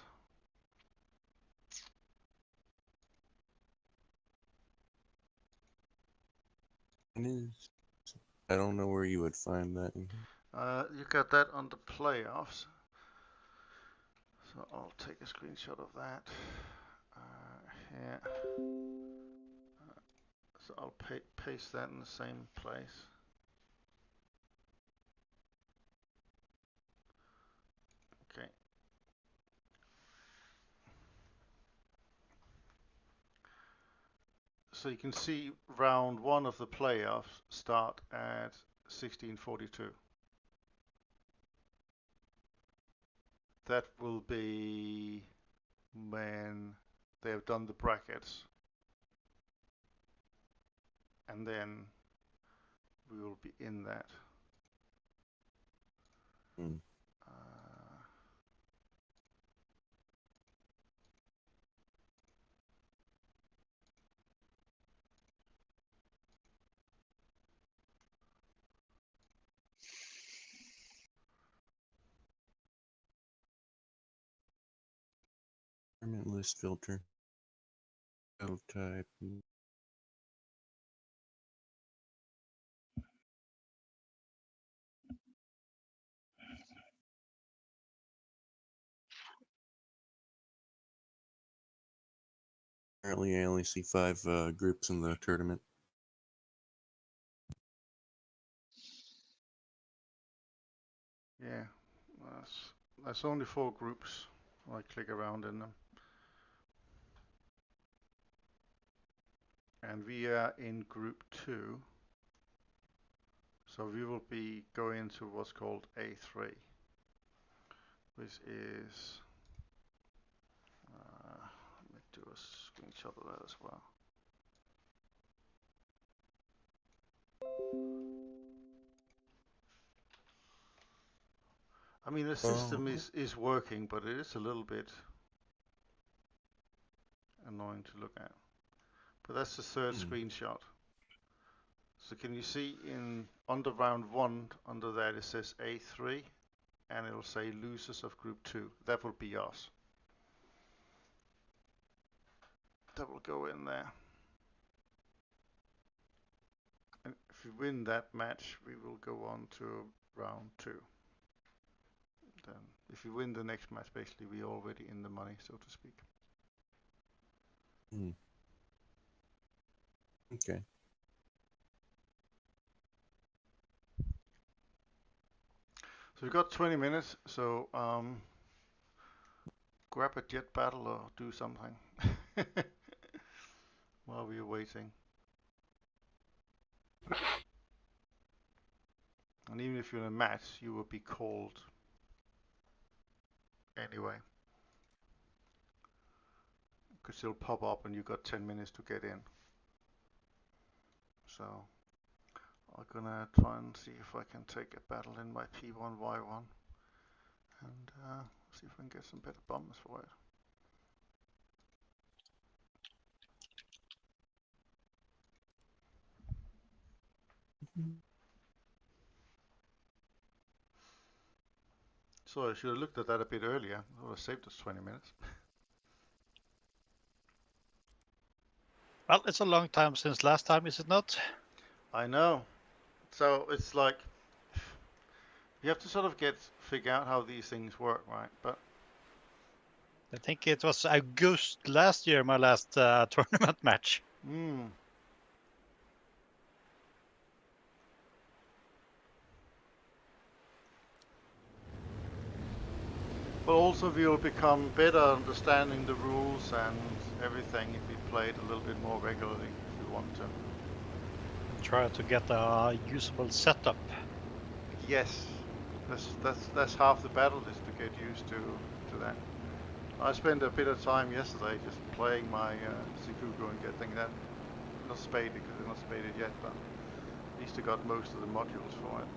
I don't know where you would find that. You got that on the playoffs. So I'll take a screenshot of that here. So I'll paste that in the same place. Okay. So you can see round 1 of the playoffs start at 1642. that will be when they have done the brackets. And then we will be in that. Hmm. Permanent list filter. Battle type. Apparently, I only see 5 groups in the tournament. Yeah, that's only 4 groups. I click around in them. And we are in group 2. So we will be going to what's called A3, which is, let me do a screenshot of that as well. I mean, the system is working, but it is a little bit annoying to look at. But that's the third screenshot. So can you see in under round 1, under that it says A3, and it'll say losers of group 2. That will be us. That will go in there. And if we win that match, we will go on to round 2. Then if we win the next match, basically we're already in the money, so to speak. Okay. So we've got 20 minutes, so grab a jet battle or do something while we're waiting. And even if you're in a match, you will be called anyway. Because it'll pop up and you've got 10 minutes to get in. So I'm gonna try and see if I can take a battle in my P1Y1 and see if I can get some better bombs for it. So I should have looked at that a bit earlier. I would have saved us 20 minutes. Well, it's a long time since last time, is it not? I know. So it's like you have to sort of figure out how these things work, right? But I think it was August last year, my last tournament match. But also we'll become better understanding the rules and everything if we play it a little bit more regularly if we want to. Try to get a usable setup. Yes, that's half the battle is to get used to that. I spent a bit of time yesterday just playing my Sikuku and getting that not spaded because it's not spaded yet, but at least I got most of the modules for it.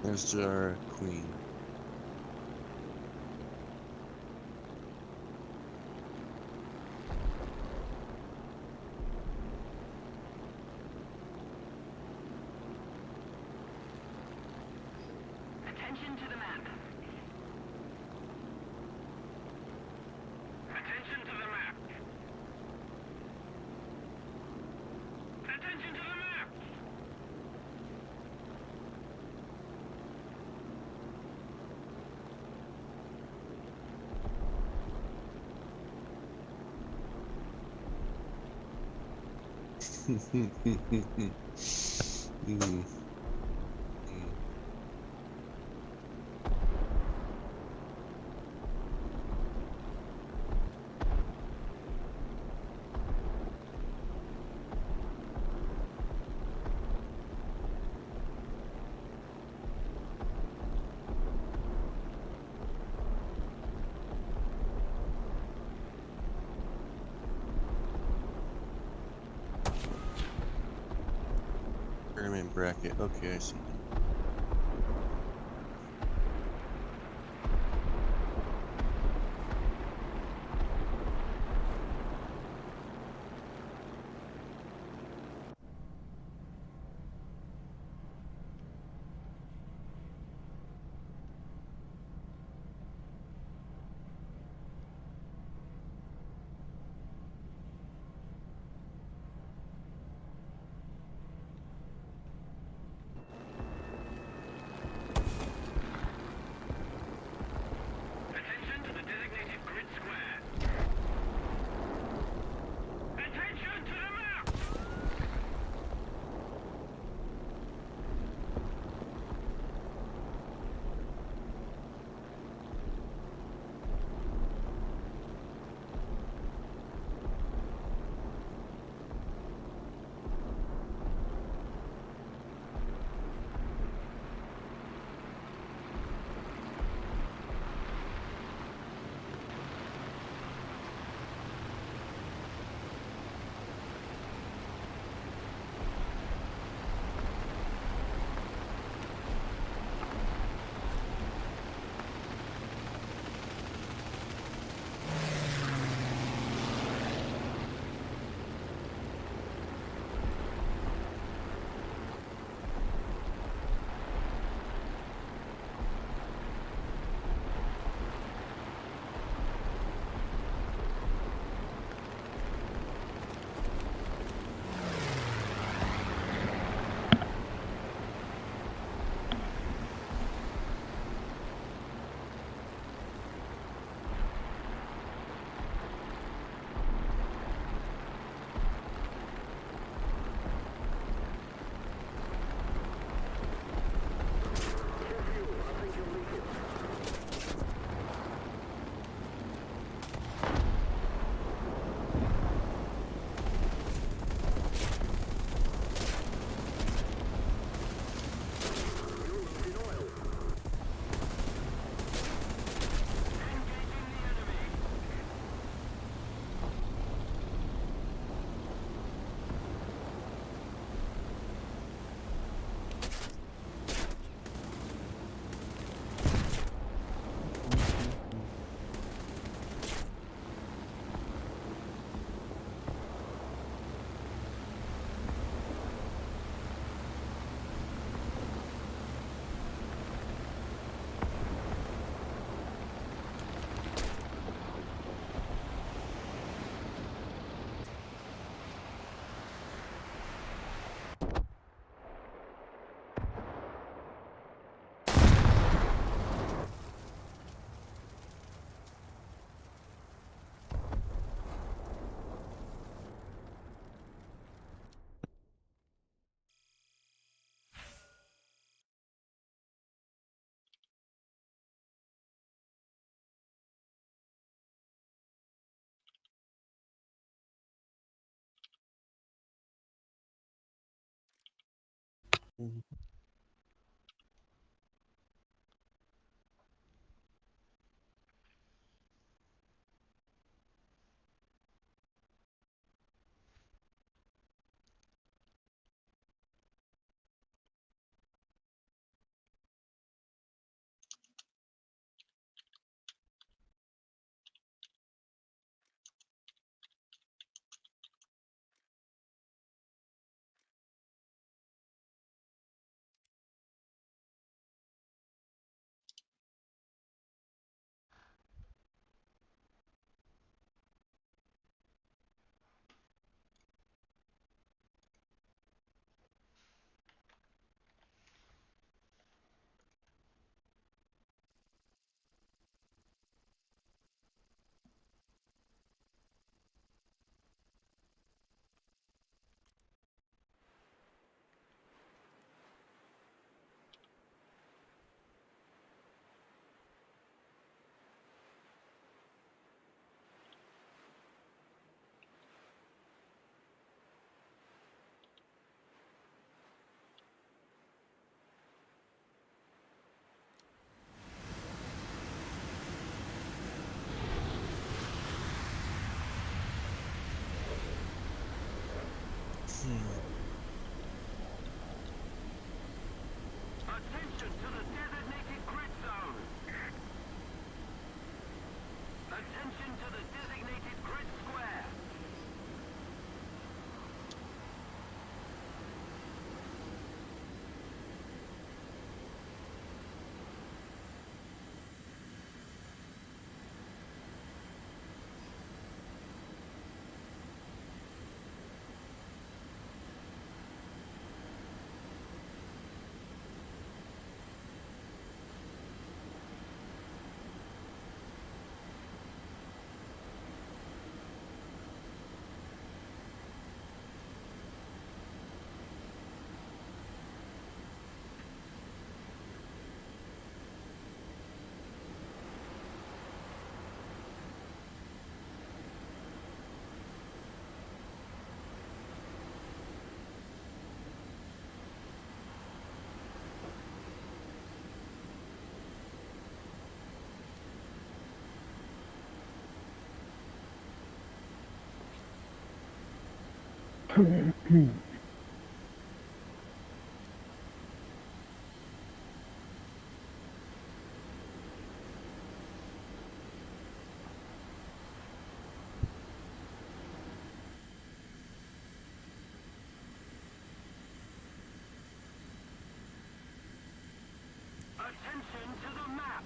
There's our queen. Attention to the map. Attention to the map. Attention to the map. Fireman bracket. Okay, I see. Attention to the designated grid square. Attention to the map! Mhm. Attention to the map.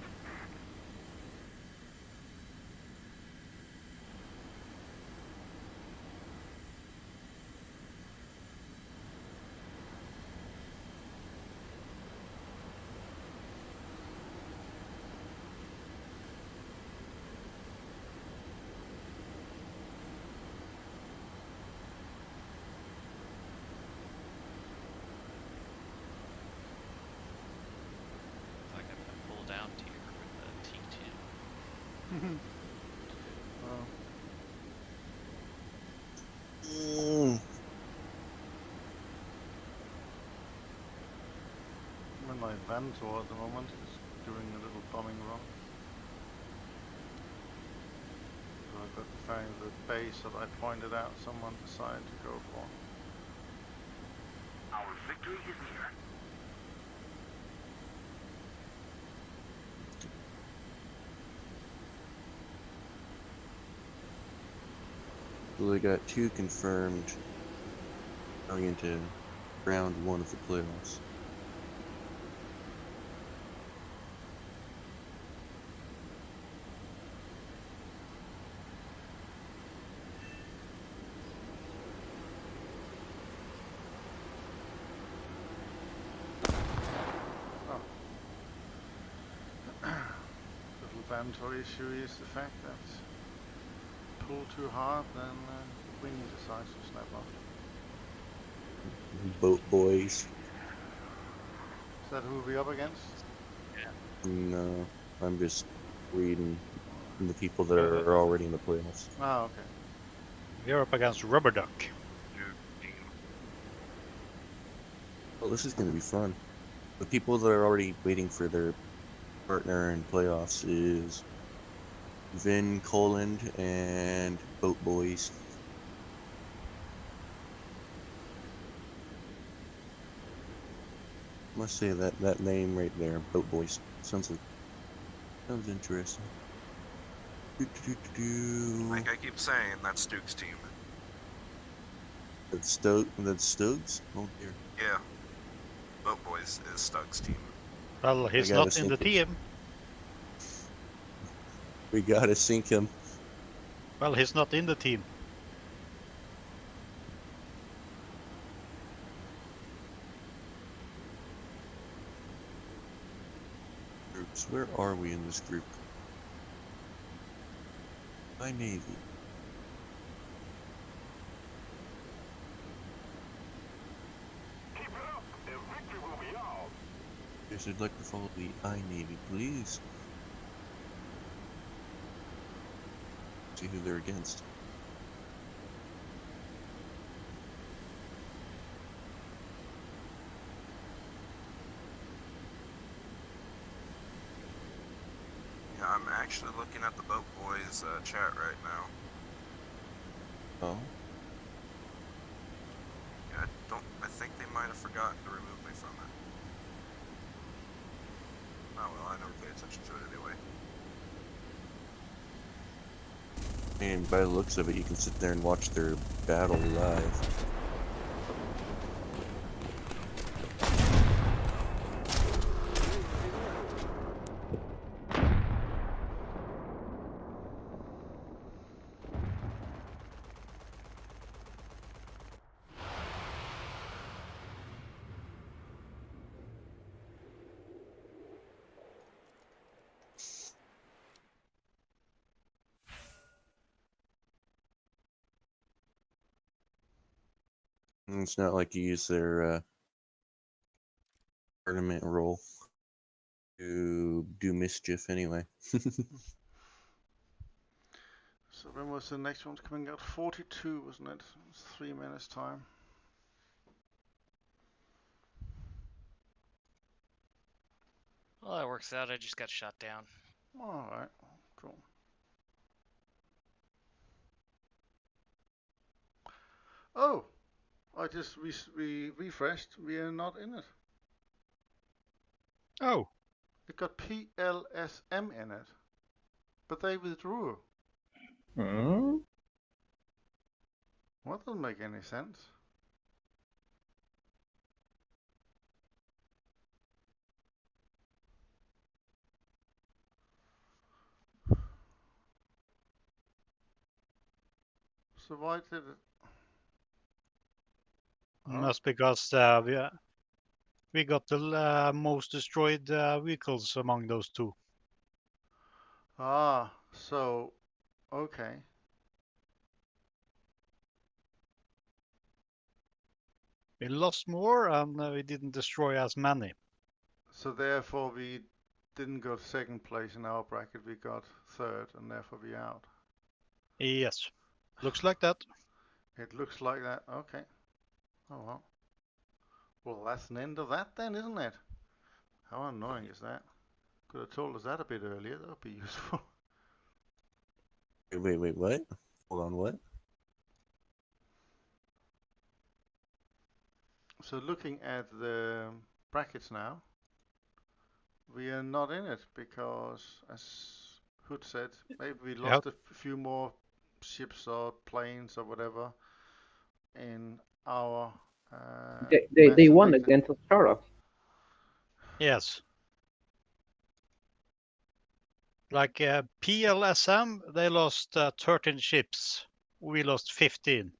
Like I'm gonna pull down tier with the T2. Oh, Mm, I'm in my Ventor at the moment, just doing a little bombing run. So I got to find the base that I pointed out someone decided to go for. Our victory is near. so they got 2 confirmed going into round 1 of the playoffs. Little Ventor issue is the fact that pull too hard, then the wing decides to snap off. Boat boys. Is that who we're up against? No, I'm just reading the people that are already in the playoffs. Ah, okay. We're up against Rubber Duck. New team. Well, this is going to be fun. The people that are already waiting for their partner in playoffs is Vin Coland and Boat Boys. Must say that name right there, Boat Boys. Sounds interesting. Like I keep saying, that's Duke's team. That's Stokes? Oh dear. Yeah. Boat Boys is Stug's team. Well, he's gotta not in the sink it. team. We gotta sink him. Well, he's not in the team. Groups. Where are we in this group? By Navy. Keep it up, and victory will be ours. Yes, I'd like to follow the I Navy, please. See who they're against. Yeah, I'm actually looking at the Boat Boys chat right now. Oh? Yeah, I think they might have forgotten to remove me from it. Oh well, I never pay attention to it anyway. And by the looks of it, you can sit there and watch their battle live. And it's not like you use their tournament role to do mischief anyway. So when was the next one coming out? 42, wasn't it? It was 3 minutes time. Well, that works out. I just got shot down. Alright, cool. Oh, I just we refreshed. We are not in it. Oh, It got PLSM in it, but they withdrew. Hmm? What doesn't make any sense. So why did it? Oh. that's because we got the most destroyed vehicles among those two. Ah, so okay. We lost more and we didn't destroy as many. So therefore we didn't go second place in our bracket. We got third, and therefore we out. Yes, looks like that. It looks like that. Okay. Oh well. Well, that's an end of that then, isn't it? How annoying is that? Could have told us that a bit earlier. That would be useful. Wait, what? Hold on, what? So looking at the brackets now, we are not in it because, as Hood said, maybe we lost a few more ships or planes or whatever in our. They won massive against Astara. Yes. Like PLSM, they lost 13 ships. We lost 15.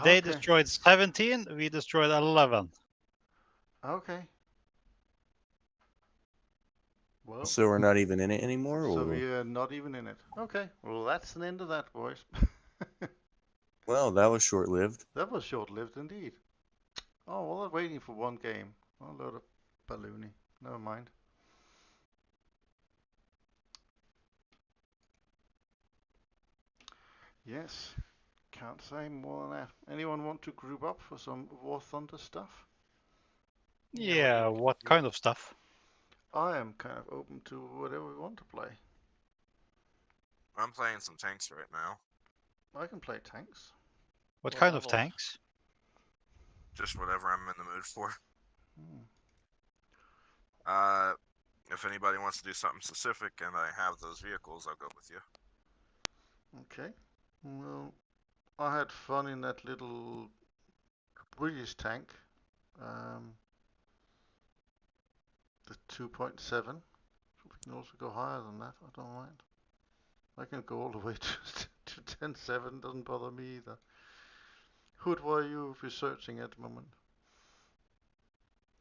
They Okay. destroyed 17, we destroyed 11. Okay. Well, So we're not even in it anymore, so or? we are not even in it. Okay. Well, that's the end of that, boys. Well, that was short-lived. That was short-lived indeed. Oh, well, they're waiting for one game. Oh, a load of balloony. Never mind. Yes. Can't say more than that. Anyone want to group up for some War Thunder stuff? Yeah, what kind of stuff? I am kind of open to whatever we want to play. I'm playing some tanks right now. I can play tanks. What What kind of level? tanks? Just whatever I'm in the mood for. Hmm. If anybody wants to do something specific and I have those vehicles, I'll go with you. Okay. Well, I had fun in that little British tank. The 2.7. We can also go higher than that. I don't mind. I can go all the way to 10.7. Doesn't bother me either. Hood, what are you researching at the moment?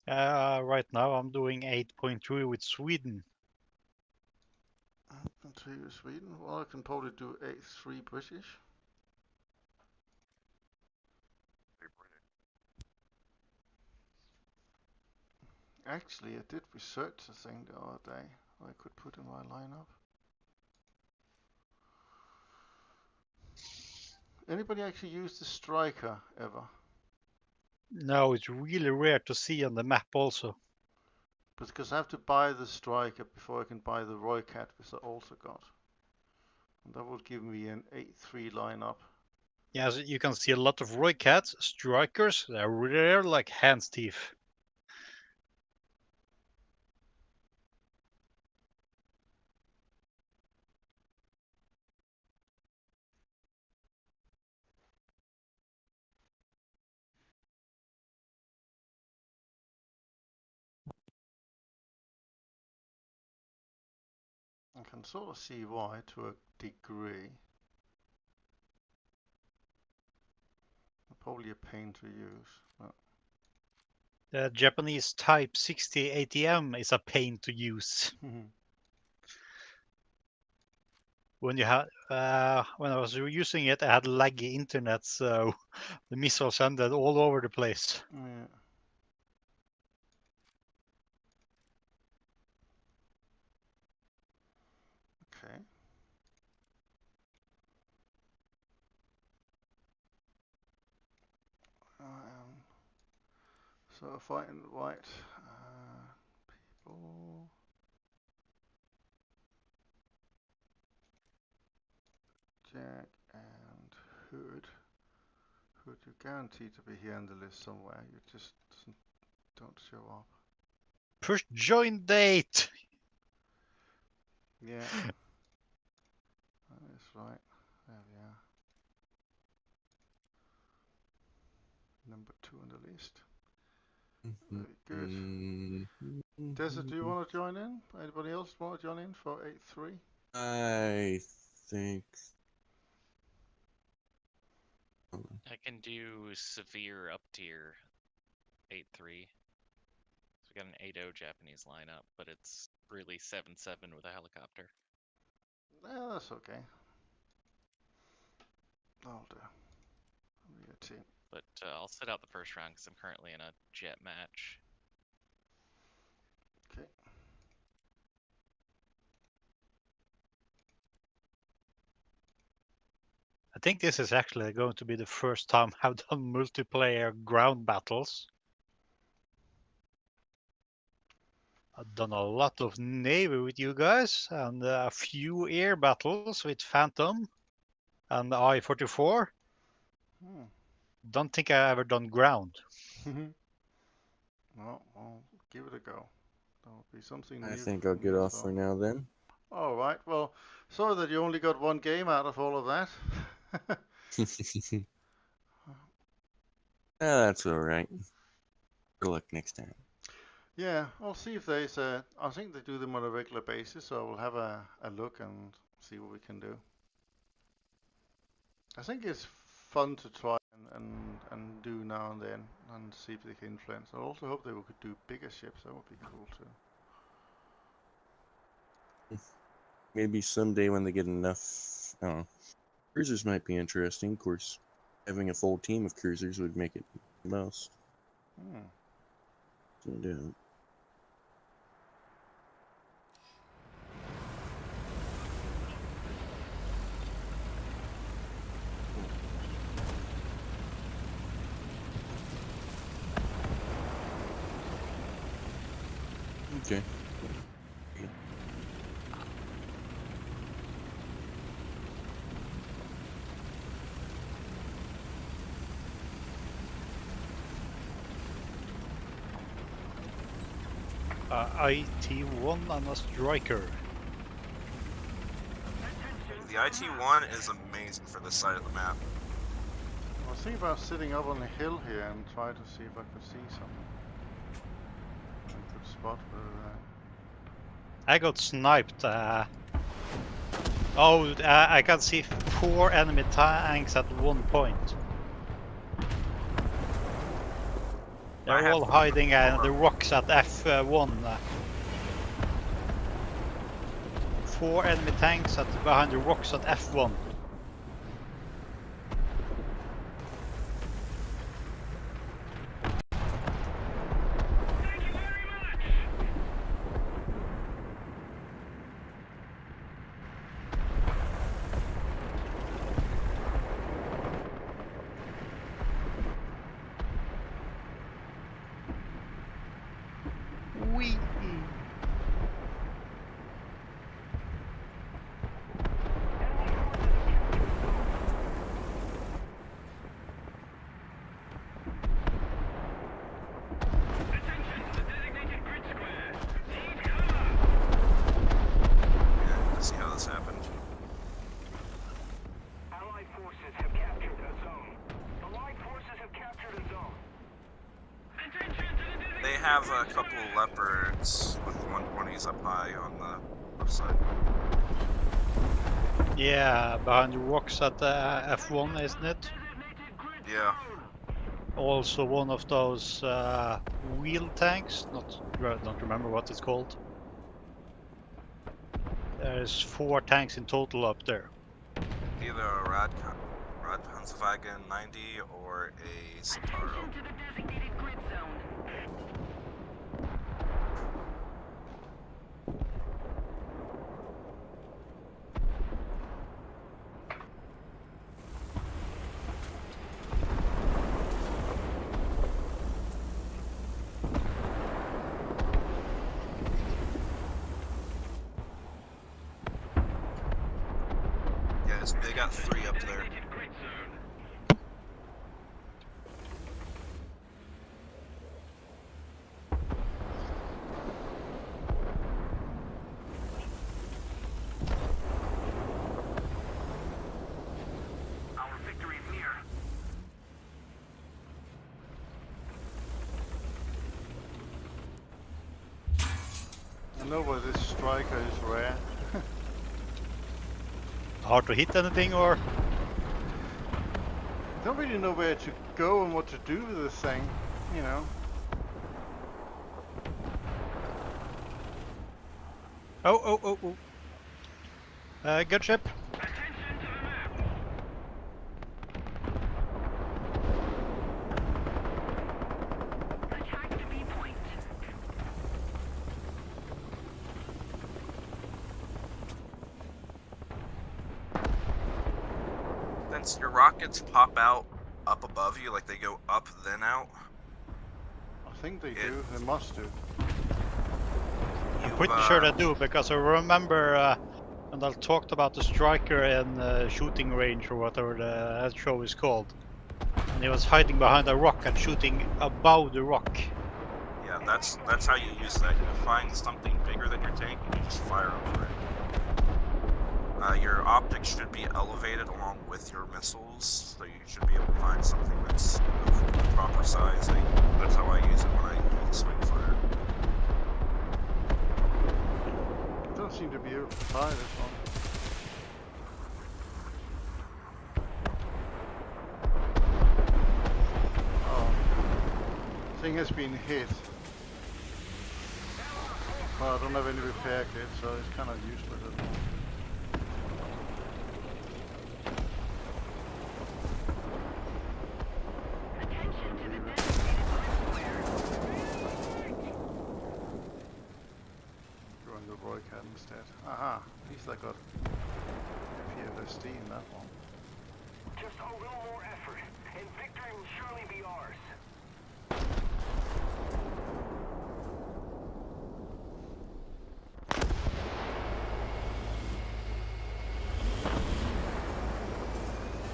Right now I'm doing 8.3 with Sweden. 8.3 with Sweden. Well, I can probably do 8.3 British. Actually, I did research the thing the other day I could put in my lineup. Anybody actually use the striker ever? No, it's really rare to see on the map also. Because I have to buy the striker before I can buy the Roycat, which I also got. And that would give me an 8-3 lineup. Yeah, so you can see a lot of Roycats, strikers, they're rare like hand's teeth. I can sort of see why to a degree. Probably a pain to use. But The Japanese Type 60 ATM is a pain to use. When I was using it, I had laggy internet, so the missiles ended all over the place. yeah. Okay. So if I invite people, Jack and Hood Could you guarantee to be here in the list somewhere? You just don't show up. Push join date. Yeah. That's right. There we are. Number 2 on the list. Very good. Desert, do you want to join in? Anybody else want to join in for 8-3? I think. I can do severe up tier 8-3. So we got an 8-0 Japanese lineup, but it's really 7-7 with a helicopter. Yeah, that's okay. I'll do. I'll be a team. But I'll sit out the first round because I'm currently in a jet match. Okay. I think this is actually going to be the first time I've done multiplayer ground battles. I've done a lot of Navy with you guys and a few air battles with Phantom and the I-44. Don't think I ever done ground. Well, I'll give it a go. That'll be something new. I think I'll get off for now then. All right. Well, sorry that you only got one game out of all of that. That's all right. Good luck next time. Yeah, I'll see if there's a. I think they do them on a regular basis, so we'll have a look and see what we can do. I think it's fun to try and do now and then and see if they can influence. I also hope they could do bigger ships. That would be cool too. Maybe someday when they get enough, I don't know. Cruisers might be interesting. Of course, having a full team of cruisers would make it the most. No doubt. Okay. IT-1 and a striker. The IT-1 is amazing for this side of the map. I was thinking about sitting up on the hill here and try to see if I could see something. A good spot for I got sniped. I can see 4 enemy tanks at one point. They're all hiding in the rocks at F1. 4 enemy tanks behind the rocks at F1. Wee. Yeah, to see how this happened. Allied forces have captured a zone. Allied forces have captured a zone. They have a couple of leopards with 120s up high on the left side. Yeah, behind the rocks at F1, isn't it? Yeah. Also one of those wheel tanks. Don't remember what it's called. There's 4 tanks in total up there. Either a Radpanzwagen 90 or a Centauro. Yes, they got 3 up there. know where this striker is rare. Hard to hit anything or? Don't really know where to go and what to do with this thing, you know. Oh. Gunship. Attention to the map. Attack the B point. Since your rockets pop out up above you, like they go up then out. I think they do. They must do. I'm pretty sure they do, because I remember when I talked about the striker in shooting range or whatever the show is called. And he was hiding behind a rock and shooting above the rock. Yeah, that's how you use that. You find something bigger than your tank and you just fire over it. Your optics should be elevated along with your missiles, so you should be able to find something that's of the proper size. That's how I use it when I do the swing fire. Don't seem to be able to fire this one. Oh. Thing has been hit. Well, I don't have any repair kit, so it's kind of useless at the moment. Instead. Aha, at least I got PFSD in that one. Just a little more effort, and victory will surely be ours.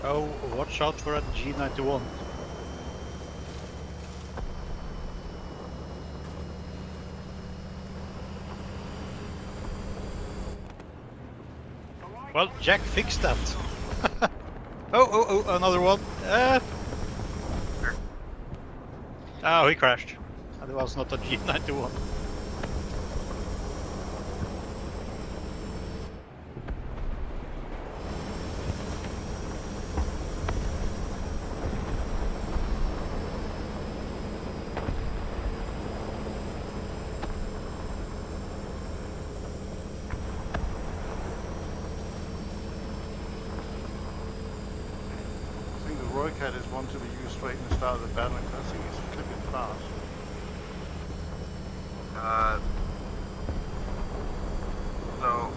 Oh, watch out for a G91. Well, Jack fixed that. Oh, another one. Oh, he crashed. That was not a G91. Roycat is one to be used straight in the start of the battle, because I think it's flipping fast. So,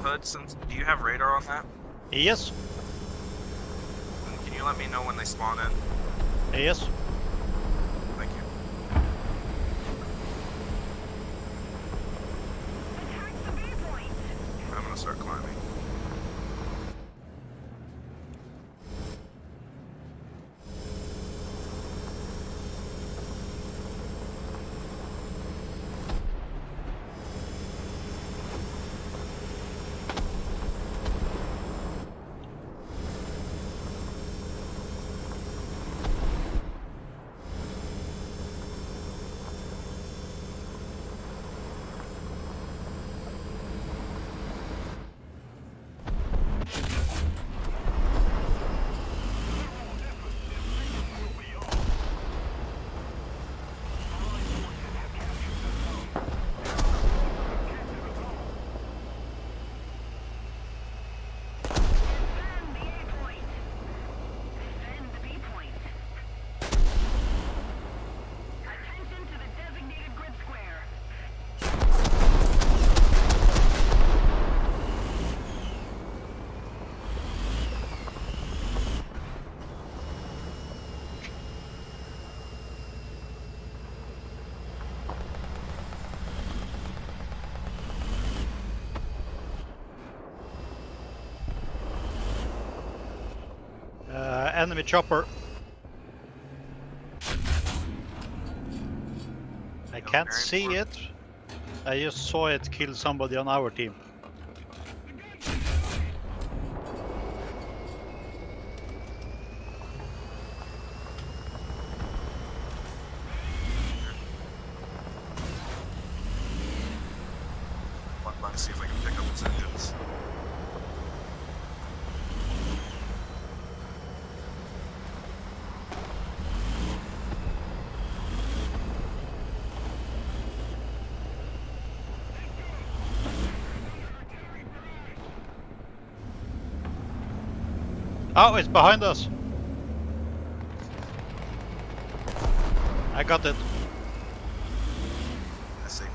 Hood, do you have radar on that? Yes. And can you let me know when they spawn in? Yes. Thank you. Attack the B point. I'm gonna start climbing. Enemy chopper. I can't see it. I just saw it kill somebody on our team. and see if I can pick up its engines. Oh, it's behind us. I got it. I see.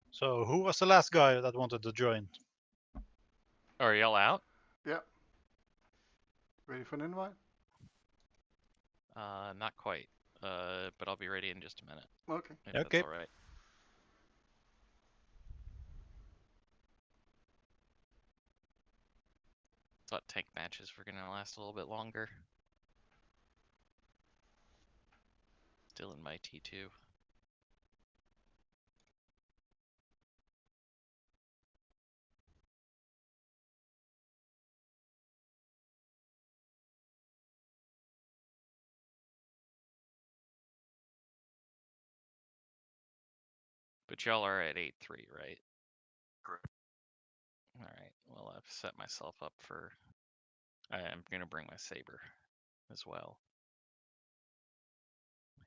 So who was the last guy that wanted to join? Are y'all out? Yeah. Ready for an invite? Not quite. But I'll be ready in just a minute. Okay. If Okay. that's all right. Thought tank matches were gonna last a little bit longer. Still in my T2. But y'all are at 8-3, right? Correct. Alright, well I've set myself up for... I'm gonna bring my saber as well.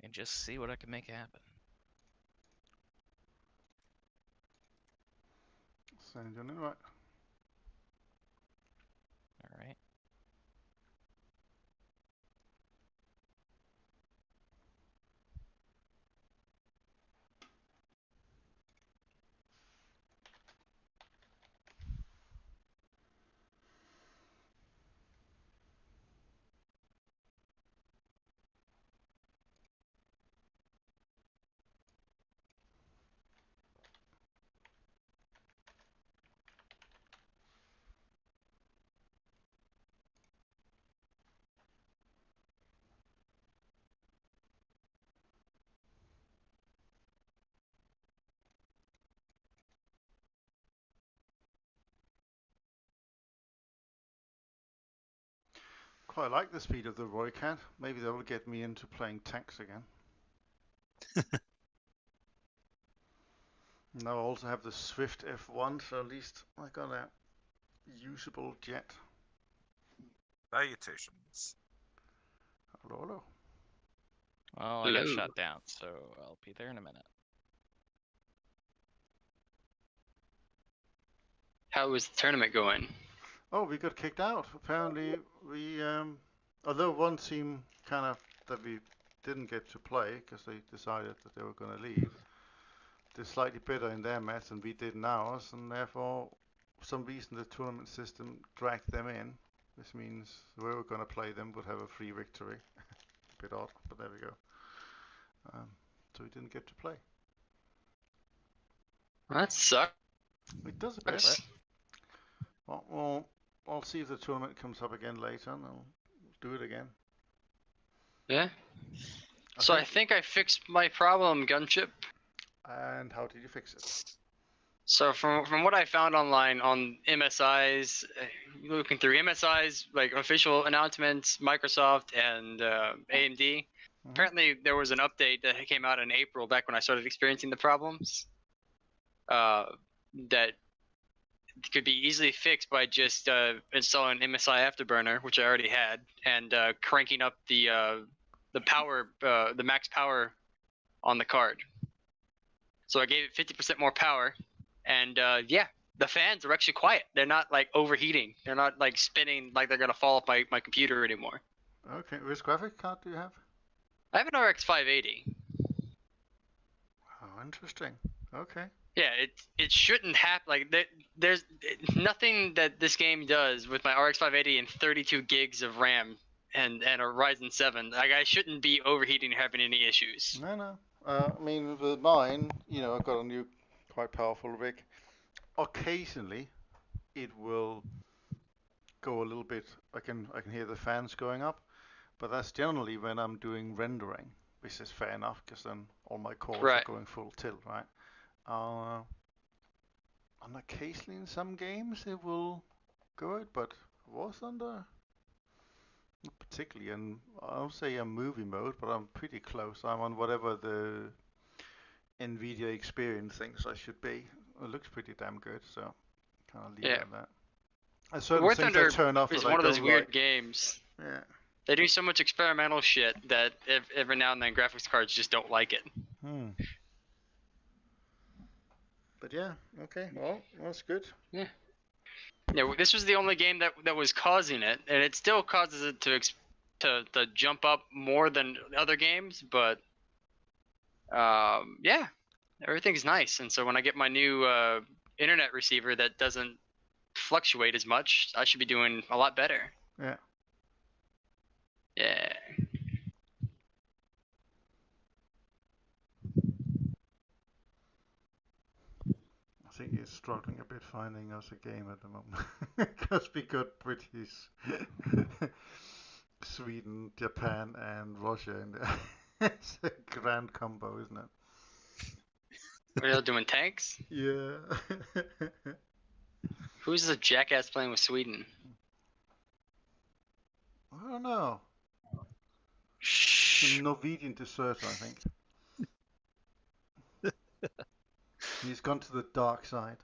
And just see what I can make happen. Send you an invite. Alright. Quite like the speed of the Roycat. Maybe that will get me into playing tanks again. Now I also have the Swift F1, so at least I got a usable jet. Salutations. Hello, hello. Well, I got Hello. shot down, so I'll be there in a minute. How was the tournament going? Oh, we got kicked out. Apparently, we, although one team kind of that we didn't get to play because they decided that they were going to leave, did slightly better in their match than we did in ours, and therefore, for some reason, the tournament system dragged them in. This means whoever going to play them would have a free victory. A bit odd, but there we go. So we didn't get to play. That sucks. It does a bit. Well, I'll see if the tournament comes up again later, and I'll do it again. Yeah. So I think I fixed my problem, Gunship. And how did you fix it? So from what I found online on MSI's, looking through MSI's like official announcements, Microsoft and AMD, apparently there was an update that came out in April, back when I started experiencing the problems, that could be easily fixed by just installing MSI Afterburner, which I already had, and cranking up the power, the max power on the card. So I gave it 50% more power, and yeah, the fans are actually quiet. They're not like overheating. They're not like spinning like they're gonna fall off my computer anymore. Okay, which graphic card do you have? I have an RX 580. Oh, interesting. Okay. Yeah, it shouldn't happen. Like there's nothing that this game does with my RX 580 and 32 gigs of RAM and a Ryzen 7. Like I shouldn't be overheating or having any issues. No. I mean, with mine, you know, I've got a new, quite powerful rig. Occasionally, it will go a little bit. I can hear the fans going up, but that's generally when I'm doing rendering, which is fair enough because then all my cores are Right. going full tilt, right? And occasionally in some games it will go it, but War Thunder, not particularly. And I'll say a movie mode, but I'm pretty close. I'm on whatever the NVIDIA experience thinks I should be. It looks pretty damn good, so kind of leave it at that. There's certain War things Thunder I turn off is that I one of those don't weird like. games. Yeah. They do so much experimental shit that every now and then graphics cards just don't like it. But yeah, okay, well, that's good. Yeah. Yeah, this was the only game that was causing it, and it still causes it to jump up more than other games. But yeah, everything's nice, and so when I get my new internet receiver that doesn't fluctuate as much, I should be doing a lot better. Yeah. Yeah. I think he's struggling a bit finding us a game at the moment because we got British, Sweden, Japan, and Russia in there. It's a grand combo, isn't it? Are you doing tanks? Yeah. Who's the jackass playing with Sweden? I don't know. Shh. Some Norwegian deserter, I think. He's gone to the dark side.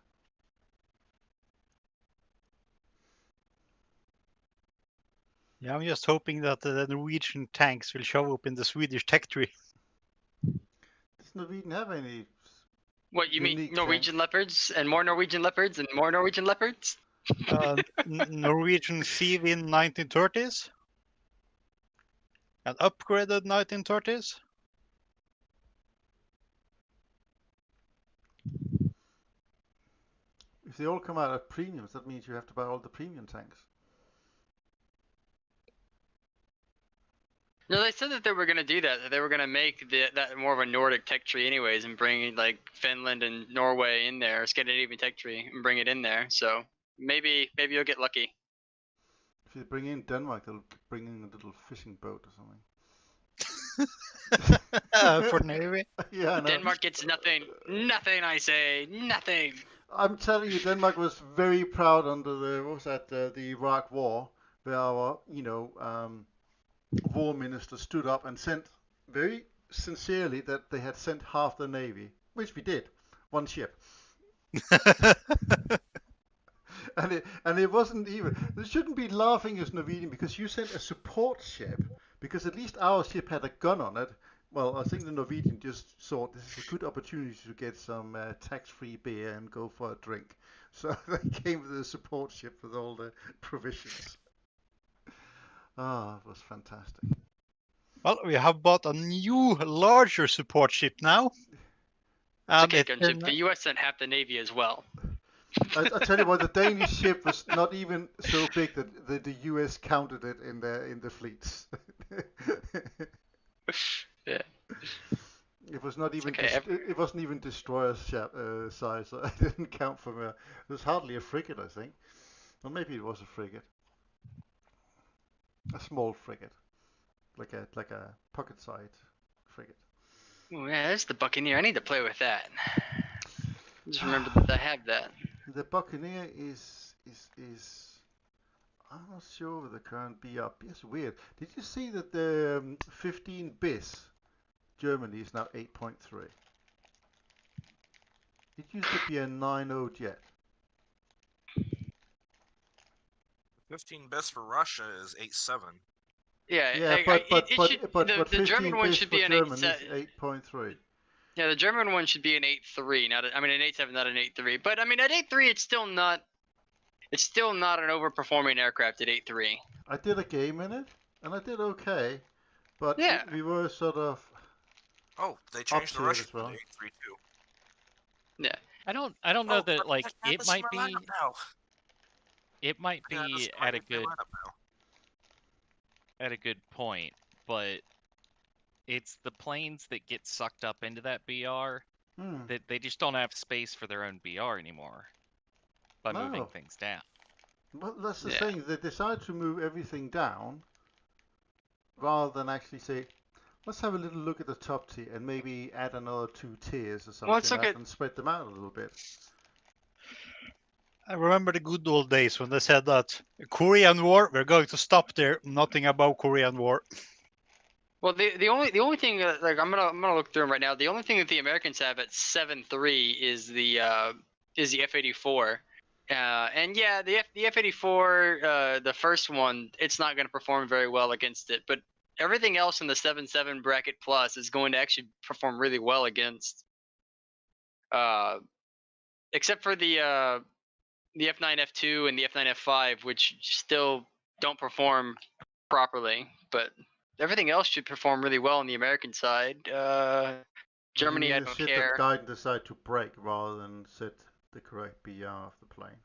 Yeah, I'm just hoping that the Norwegian tanks will show up in the Swedish tech tree. Does Norwegian have any? What, you mean Unique Norwegian leopards and more Norwegian leopards and more Norwegian leopards? Norwegian CV in 1930s. An upgraded 1930s. If they all come out at premiums, that means you have to buy all the premium tanks. No, they said that they were going to do that. That they were going to make that more of a Nordic tech tree anyways and bring like Finland and Norway in there, Scandinavian tech tree, and bring it in there. So maybe you'll get lucky. If you bring in Denmark, they'll bring in a little fishing boat or something. For Navy. Yeah, no. Denmark gets nothing. Nothing, I say. Nothing. I'm telling you, Denmark was very proud under the Iraq War, where our, war minister stood up and sent very sincerely that they had sent half the navy, which we did, one ship. and it wasn't even. They shouldn't be laughing as Norwegian because you sent a support ship, because at least our ship had a gun on it. Well, I think the Norwegian just thought this is a good opportunity to get some tax-free beer and go for a drink. So they came with a support ship with all the provisions. Ah, it was fantastic. Well, we have bought a new, larger support ship now. It's okay, Gunship. The US sent half the navy as well. I tell you what, the Danish ship was not even so big that the US counted it in the fleets. Yeah. It was not even. Okay, it wasn't even destroyer size. So it didn't count for me. It was hardly a frigate, I think, or maybe it was a frigate, a small frigate, like a pocket-sized frigate. Oh, yeah, that's the Buccaneer. I need to play with that. Just remember that I have that. The Buccaneer is. I'm not sure with the current BRP. It's weird. Did you see that the 15 bis Germany is now 8.3? It used to be a 9.0 jet. 15 bis for Russia is 8.7. Yeah, but the German one should be an 8.3. Yeah, the German one should be an 8.3, an 8.7, not an 8.3. But I mean, at 8.3, it's still not an overperforming aircraft at 8.3. I did a game in it, and I did okay, but yeah, we were sort of. Oh, they changed the Russian as well. to 8.3 too. Yeah, I don't know that like it might be. Now. It might be at a good point, but it's the planes that get sucked up into that BR that they just don't have space for their own BR anymore. by moving No. things down. But that's the Yeah. thing. They decided to move everything down rather than actually say, let's have a little look at the top tier and maybe add another 2 tiers or something let's look like at- and spread them out a little bit. I remember the good old days when they said that Korean War, we're going to stop there. Nothing about Korean War. Well, the only thing like I'm gonna look through them right now. The only thing that the Americans have at 7.3 is the F-84. And yeah, the F-84, the first one, it's not going to perform very well against it. But everything else in the 7.7 bracket plus is going to actually perform really well against. Except for the F9, F2, and the F9, F5, which still don't perform properly. But everything else should perform really well on the American side. Germany, I don't shit care. that Gaiden decided to break rather than set the correct BR of the plane.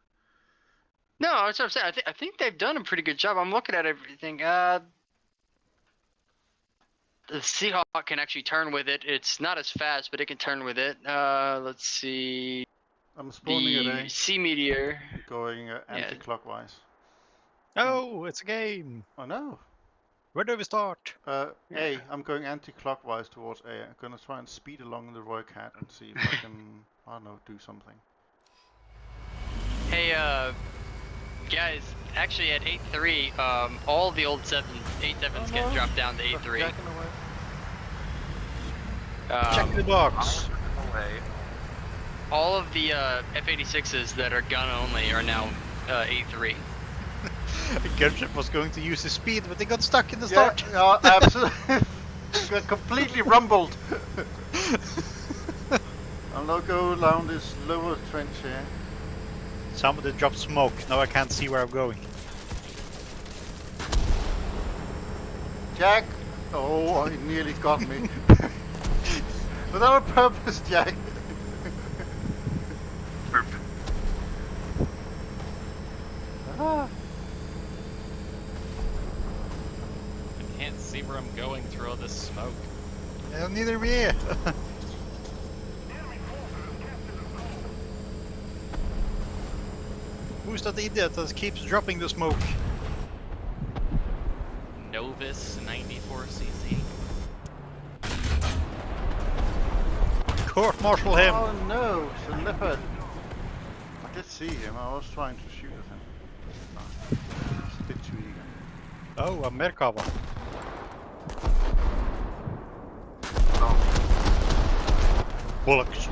No, that's what I'm saying. I think they've done a pretty good job. I'm looking at everything. The Seahawk can actually turn with it. It's not as fast, but it can turn with it. Let's see. I'm spawning at The A, Sea Meteor. going anti-clockwise. Oh, it's a game. Oh no! Where do we start? A, I'm going anti-clockwise towards A. I'm gonna try and speed along the Roy Cat and see if I can, I don't know, do something. Hey, guys, actually at 8.3, all the old 8.7s get dropped down to 8.3. Jacking away. Check the box. Away. All of the F-86s that are gun only are now 8.3. Gunship was going to use his speed, but they got stuck in the Yeah, start. no, absolutely. Got completely rumbled. I'll now go around this lower trench here. Somebody dropped smoke. Now I can't see where I'm going. Jack! Oh, he nearly got me. Without a purpose, Jack. Ah. I can't see where I'm going through all this smoke. Neither me. Who's that idiot that keeps dropping the smoke? Novus 94cc. Court-martial him. Oh no, it's a leopard. I did see him, I was trying to shoot at him. It's a bit too eager. Oh, a Merkava. Bullocks.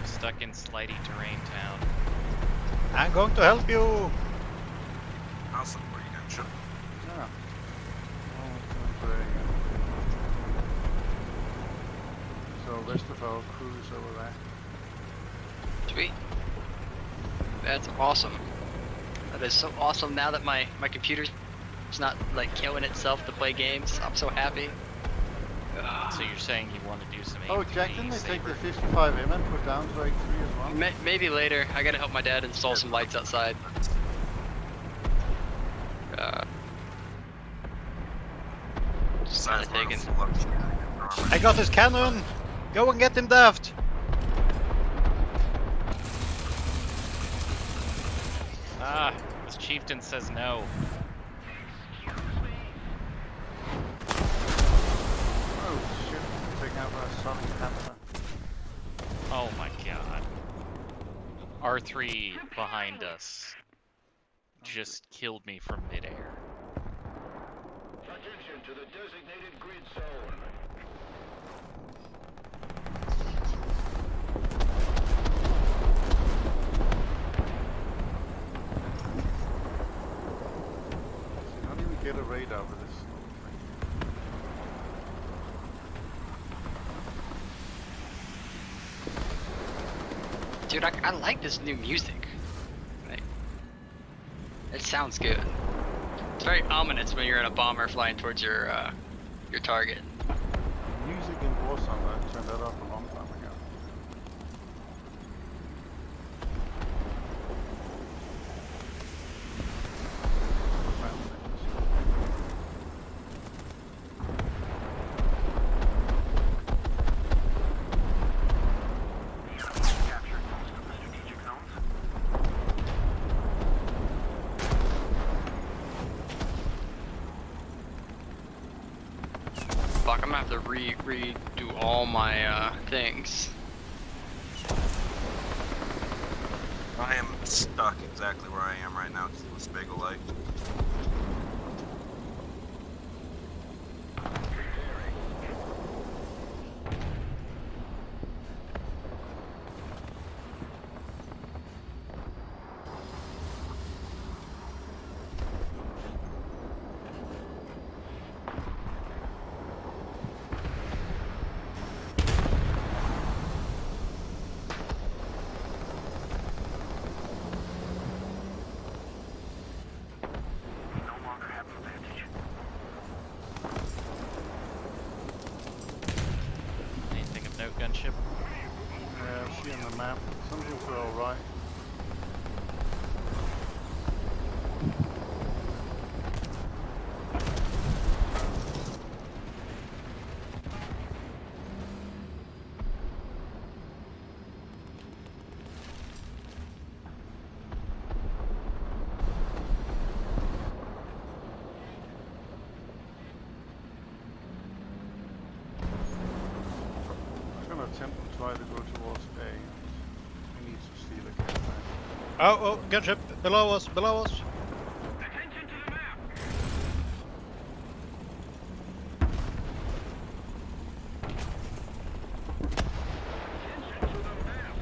Stuck in slidey terrain town. I'm going to help you. Awesome, where you going, Chip? Yeah. Oh, it's very good. So rest of our crew is over there. Sweet. That's awesome. That is so awesome now that my computer's not like killing itself to play games. I'm so happy. So you're saying you want to do some Oh, A3 Jack, didn't they take saber? the 55M and put down to A3 as well? Maybe later. I gotta help my dad install some lights outside. Just kind of taking. I got his cannon. Go and get him, Daft. Ah, this chieftain says no. Oh shit, taking out a Sonic Panther. Oh my god. R3 behind us just killed me from midair. Attention to the designated grid zone. How do we get a radar with this? Dude, I like this new music. Like, it sounds good. It's very ominous when you're in a bomber flying towards your target. Music in Warzone, I turned that off a long time ago. Captured most of the strategic zones. Fuck, I'm gonna have to redo all my things. I am stuck exactly where I am right now because of this big light. No longer have advantage. Anything of note, Gunship? Yeah, I see on the map. Some things are alright. I'm gonna attempt to try to go towards A. We need to steal a campaign. Oh, gunship below us, below us. Attention to the map! Attention to the map!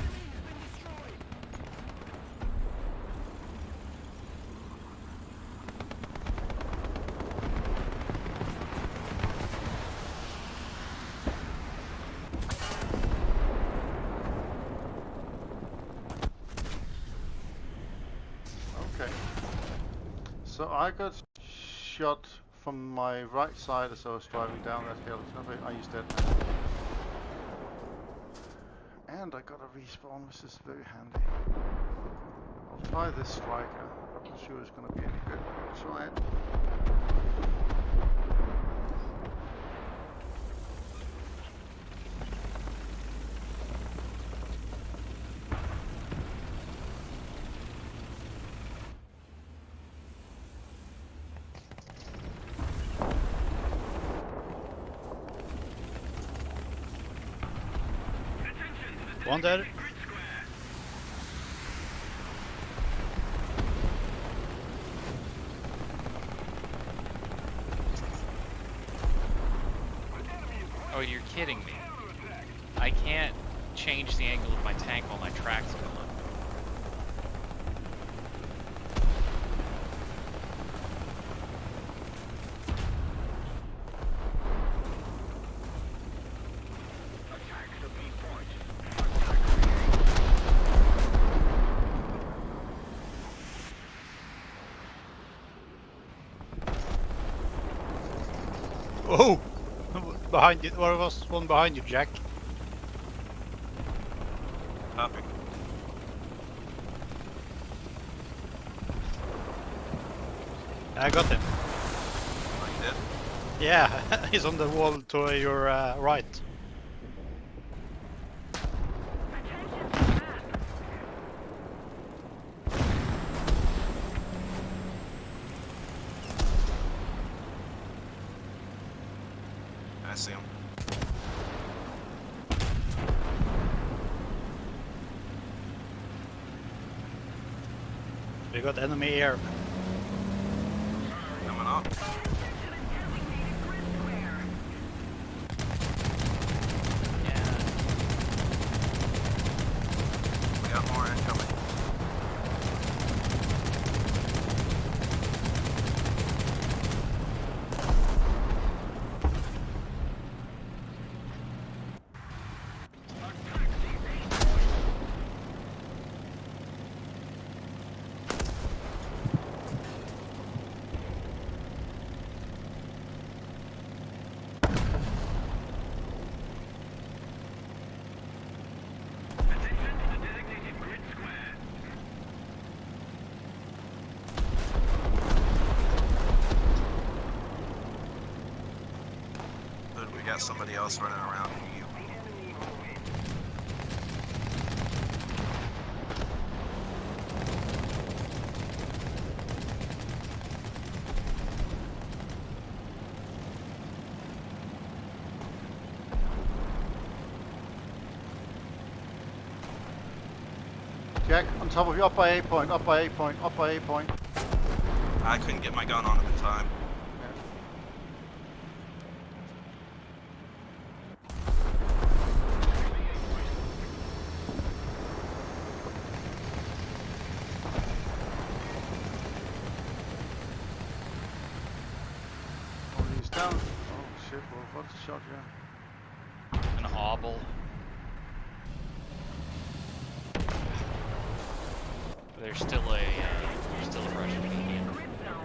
Enemy's been destroyed! Okay. So I got shot from my right side as I was driving down that hill. I used that. And I got a respawn, which is very handy. I'll try this striker. I'm not sure it's gonna be any good. I'll try it. One dead. Oh, you're kidding me. I can't change the angle of my tank while my track's going. Attack the B point. Oh! Behind you. There was one behind you, Jack. Copy. I got him. Oh, you did? Yeah, he's on the wall to your right. Attention to the map! I see him. We got enemy air. Coming up. Yeah. We got more incoming. got somebody else running around you. Jack, on top of you, up by A point, up by A point, up by A point. I couldn't get my gun on him in time. Oh, he's down. Oh shit, well, what's the shot here? An obel. There's still a Russian Canadian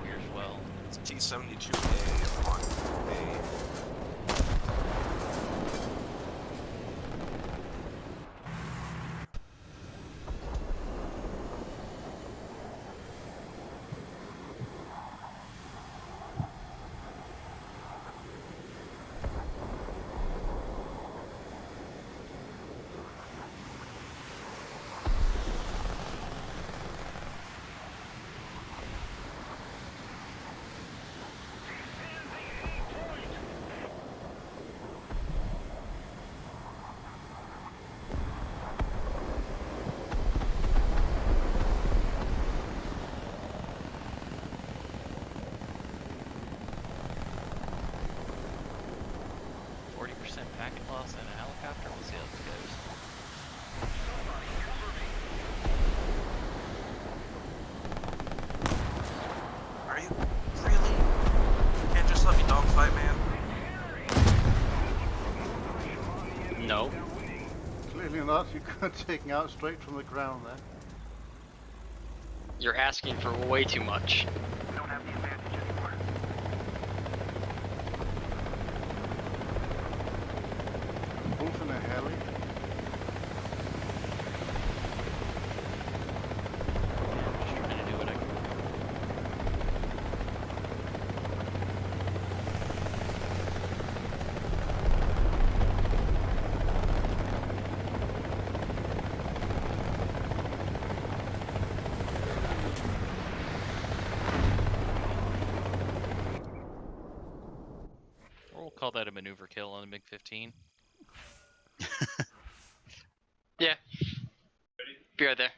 here as well. It's T-72A on A. Packet loss and a helicopter. We'll see how this goes. Are you really? You can't just let me dogfight, man. No. Clearly not. You got taken out straight from the ground there. You're asking for way too much. We don't have the advantage anymore. Both in a heli. Just trying to do what I can. Or we'll call that a maneuver kill on the MiG-15. Yeah. Be right there.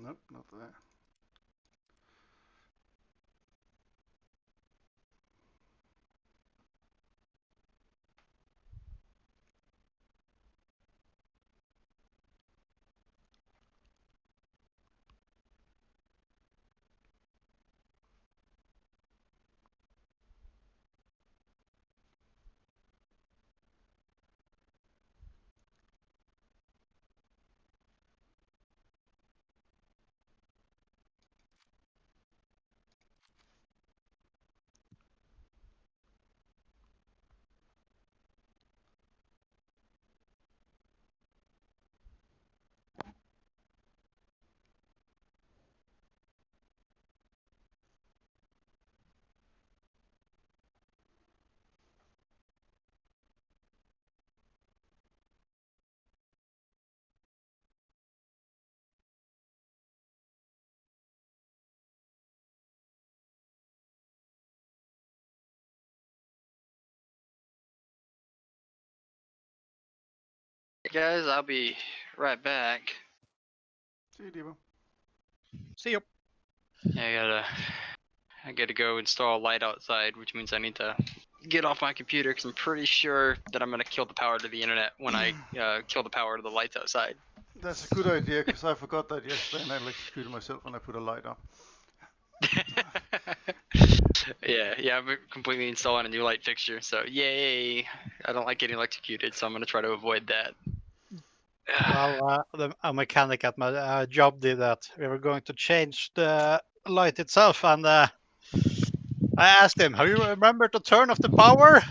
Nope, not there. Hey guys, I'll be right back. See you, Devo. See you. Yeah, I gotta go install a light outside, which means I need to get off my computer because I'm pretty sure that I'm gonna kill the power to the internet when I kill the power to the lights outside. That's a good idea, because I forgot that yesterday and I electrocuted myself when I put a light up. yeah, I'm completely installing a new light fixture, so yay! I don't like getting electrocuted, so I'm gonna try to avoid that. Well, a mechanic at my job did that. We were going to change the light itself, and I asked him, have you remembered to turn off the power?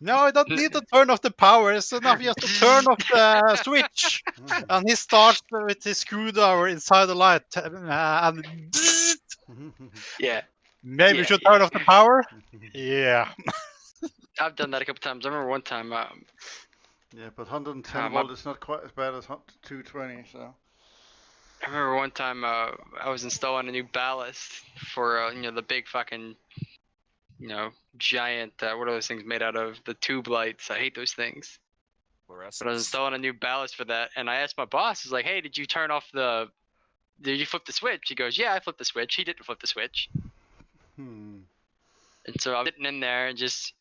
No, I don't need to turn off the power. It's enough just to turn off the switch. And he starts with his screwdriver inside the light. And Yeah. maybe we Yeah, should yeah. turn off the power? Yeah. I've done that a couple times. I remember one time. Yeah, but 110 volt is not quite as bad as 220, so. I remember one time I was installing a new ballast for the big fucking giant what are those things made out of? The tube lights. I hate those things. But I was installing a new ballast for that, and I asked my boss, "Is like, hey, did you flip the switch?" He goes, "Yeah, I flipped the switch." He didn't flip the switch. Hmm. And so I'm sitting in there, and just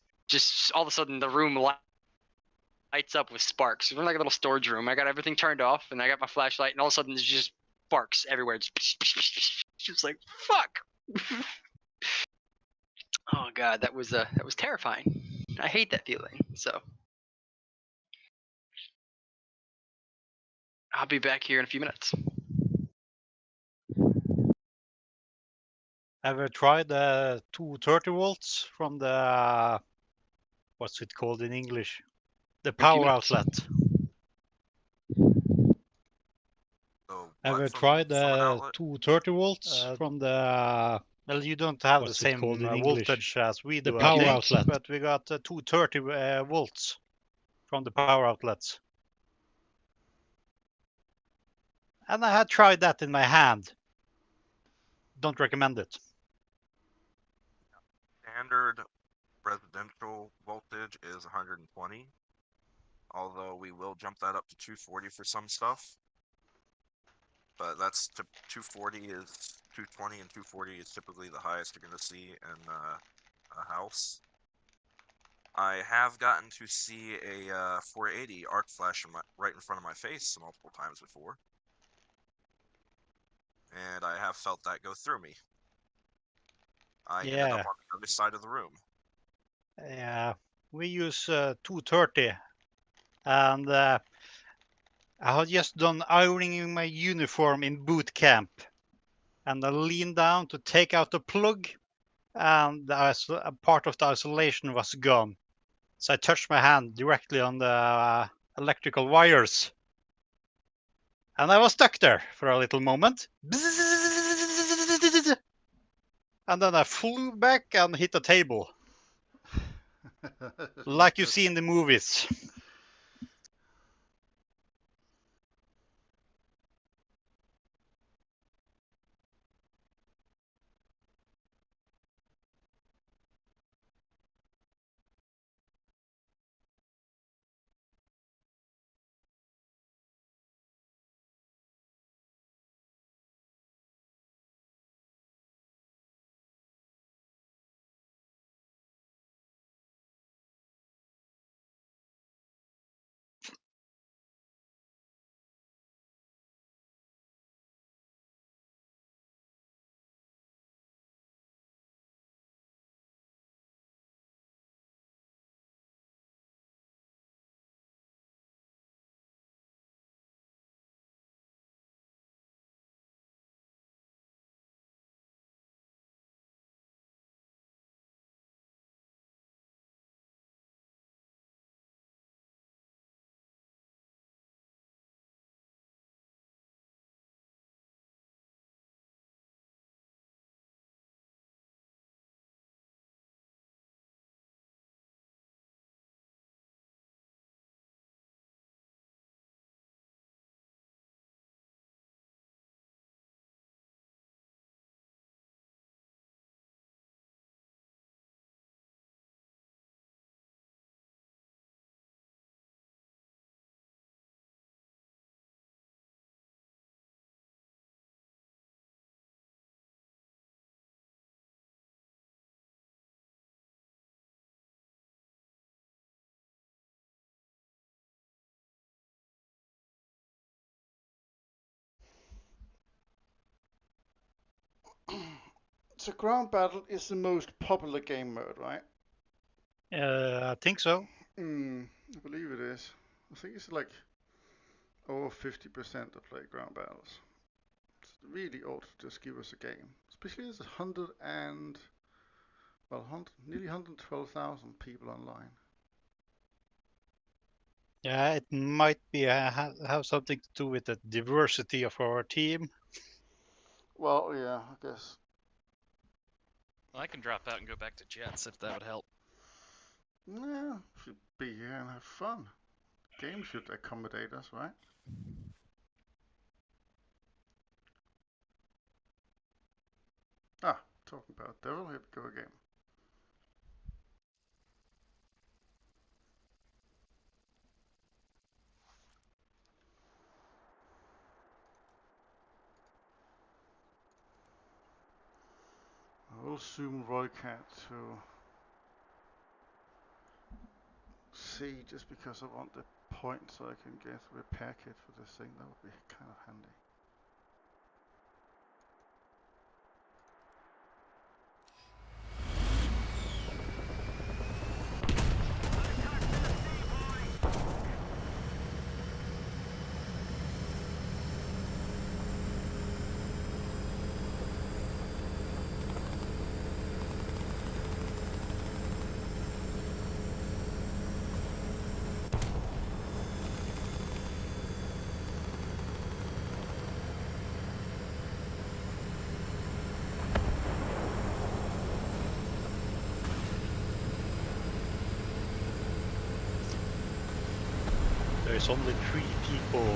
all of a sudden the room lights up with sparks. We're in like a little storage room. I got everything turned off, and I got my flashlight, and all of a sudden there's just sparks everywhere. Just like fuck. Oh god, that was terrifying. I hate that feeling. So I'll be back here in a few minutes. Ever tried the 230 volts from the, what's it called in English? The power outlet. Ever tried the 230 volts from the, well, you don't have the same voltage as we do, the power outlet, but we got 230 volts from the power outlets. And I had tried that in my hand. Don't recommend it. Standard residential voltage is 120, although we will jump that up to 240 for some stuff. But that's 240 is 220 and 240 is typically the highest you're going to see in a house. I have gotten to see a 480 arc flash right in front of my face multiple times before. And I have felt that go through me. I ended up on the other side of the room. Yeah, we use 230, and I had just done ironing my uniform in boot camp, and I leaned down to take out the plug, and a part of the isolation was gone. So I touched my hand directly on the electrical wires, and I was stuck there for a little moment. And then I flew back and hit the table. Like you see in the movies. So ground battle is the most popular game mode, right? I think so. I believe it is. I think it's like over 50% of play ground battles. It's really ought to just give us a game. Especially as 100 and Well, nearly 112,000 people online. Yeah, it might be have something to do with the diversity of our team. Well, yeah, I guess. Well, I can drop out and go back to Jets if that would help. Yeah, should be here and have fun. Game should accommodate us, right? Ah, talking about Devil, here we go again. I will zoom Roycat to see, just because I want the point so I can get a repair kit for this thing. That would be kind of handy. There's only 3 people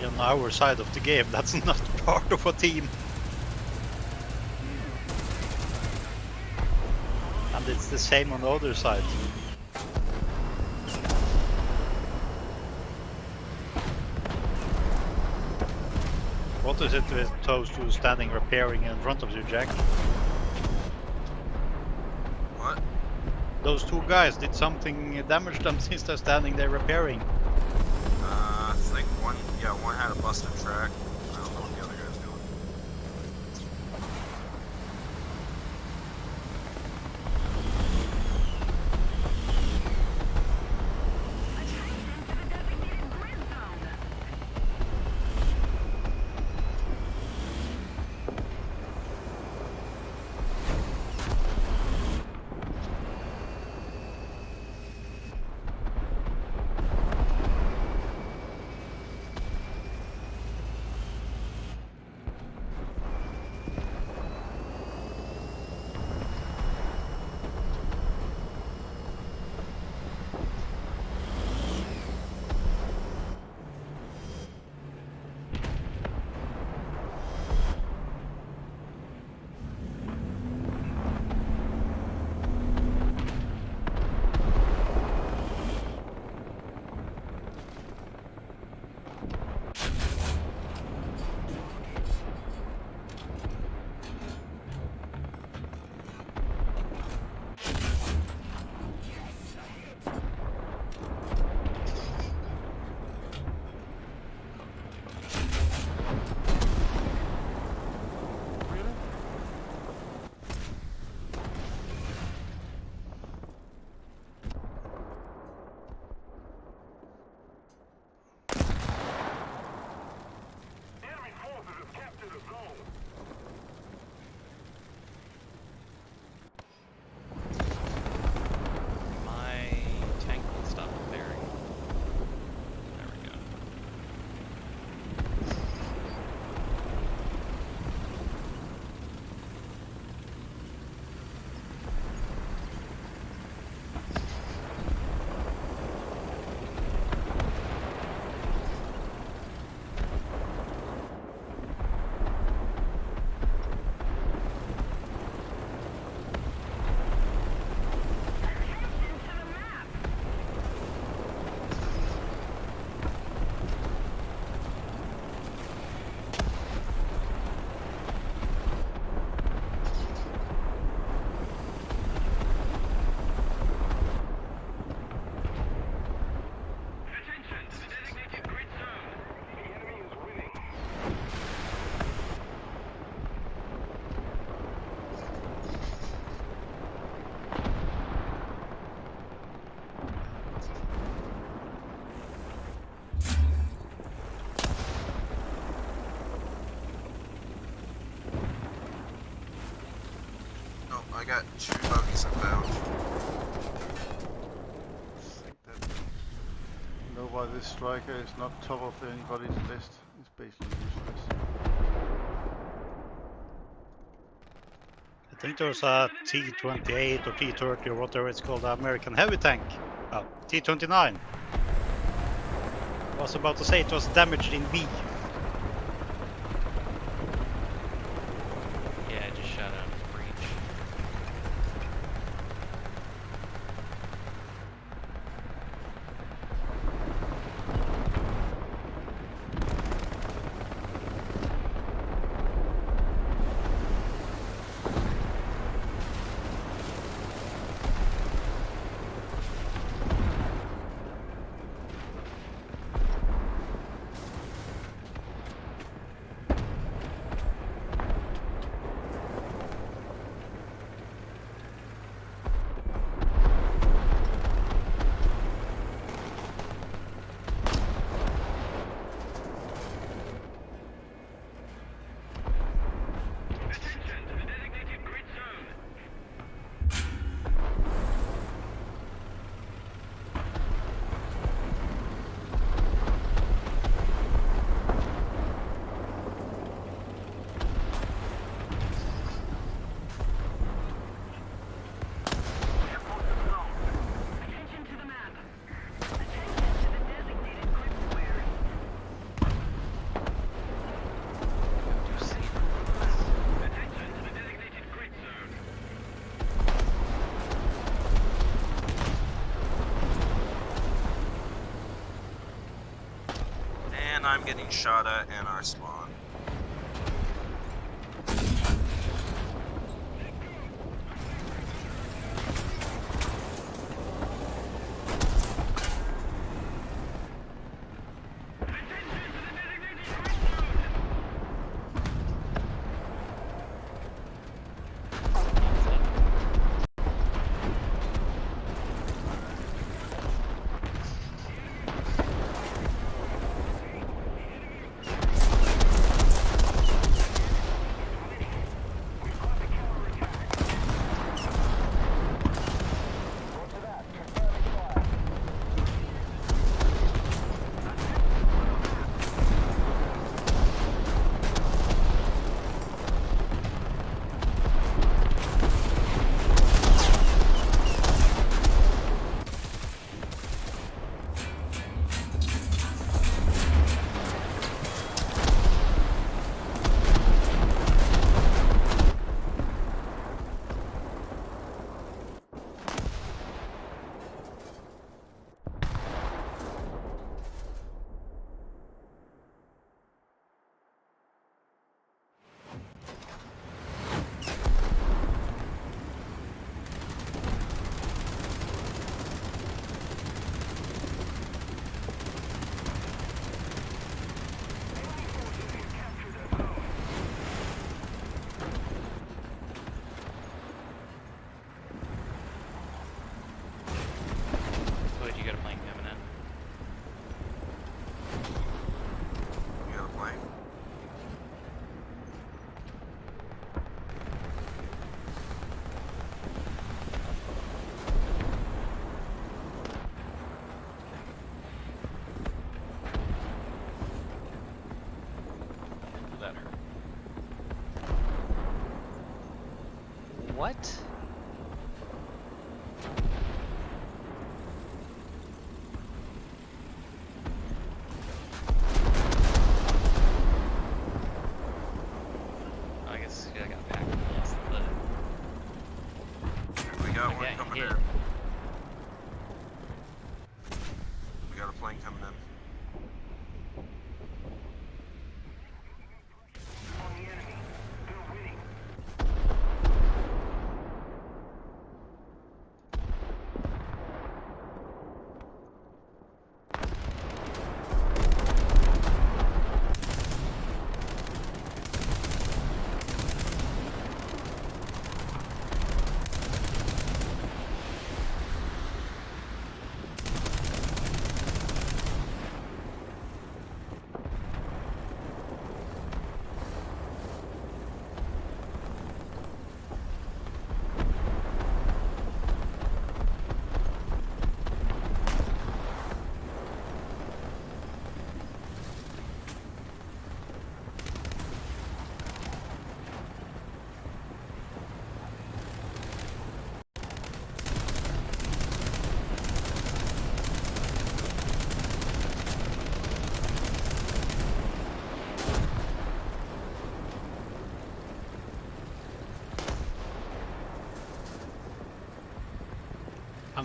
on our side of the game. That's not part of a team. And it's the same on the other side. What is it with those two standing repairing in front of you, Jack? What? Those two guys, did something damage them since they're standing there repairing? I think one had a busted track. I don't know what the other guy's doing. got 2 bogeys inbound. I think that know why this striker is not top of anybody's list. It's basically useless. I think there's a T-28 or T-30 or whatever it's called, the American heavy tank. Oh, T-29. I was about to say it was damaged in B. Yeah, I just shot out of breach. And I'm getting shot at in our spawn. Good, you got a plane coming in. You got a plane? That hurt. What? I guess I got back. Lost the. We got one getting coming hit. in. We got a plane coming in. On the enemy. They're winning.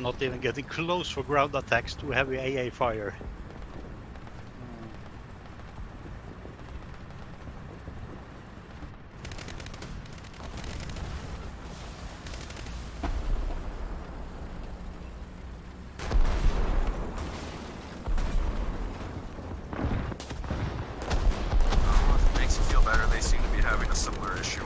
I'm not even getting close for ground attacks to heavy AA fire. If it makes you feel better, they seem to be having a similar issue.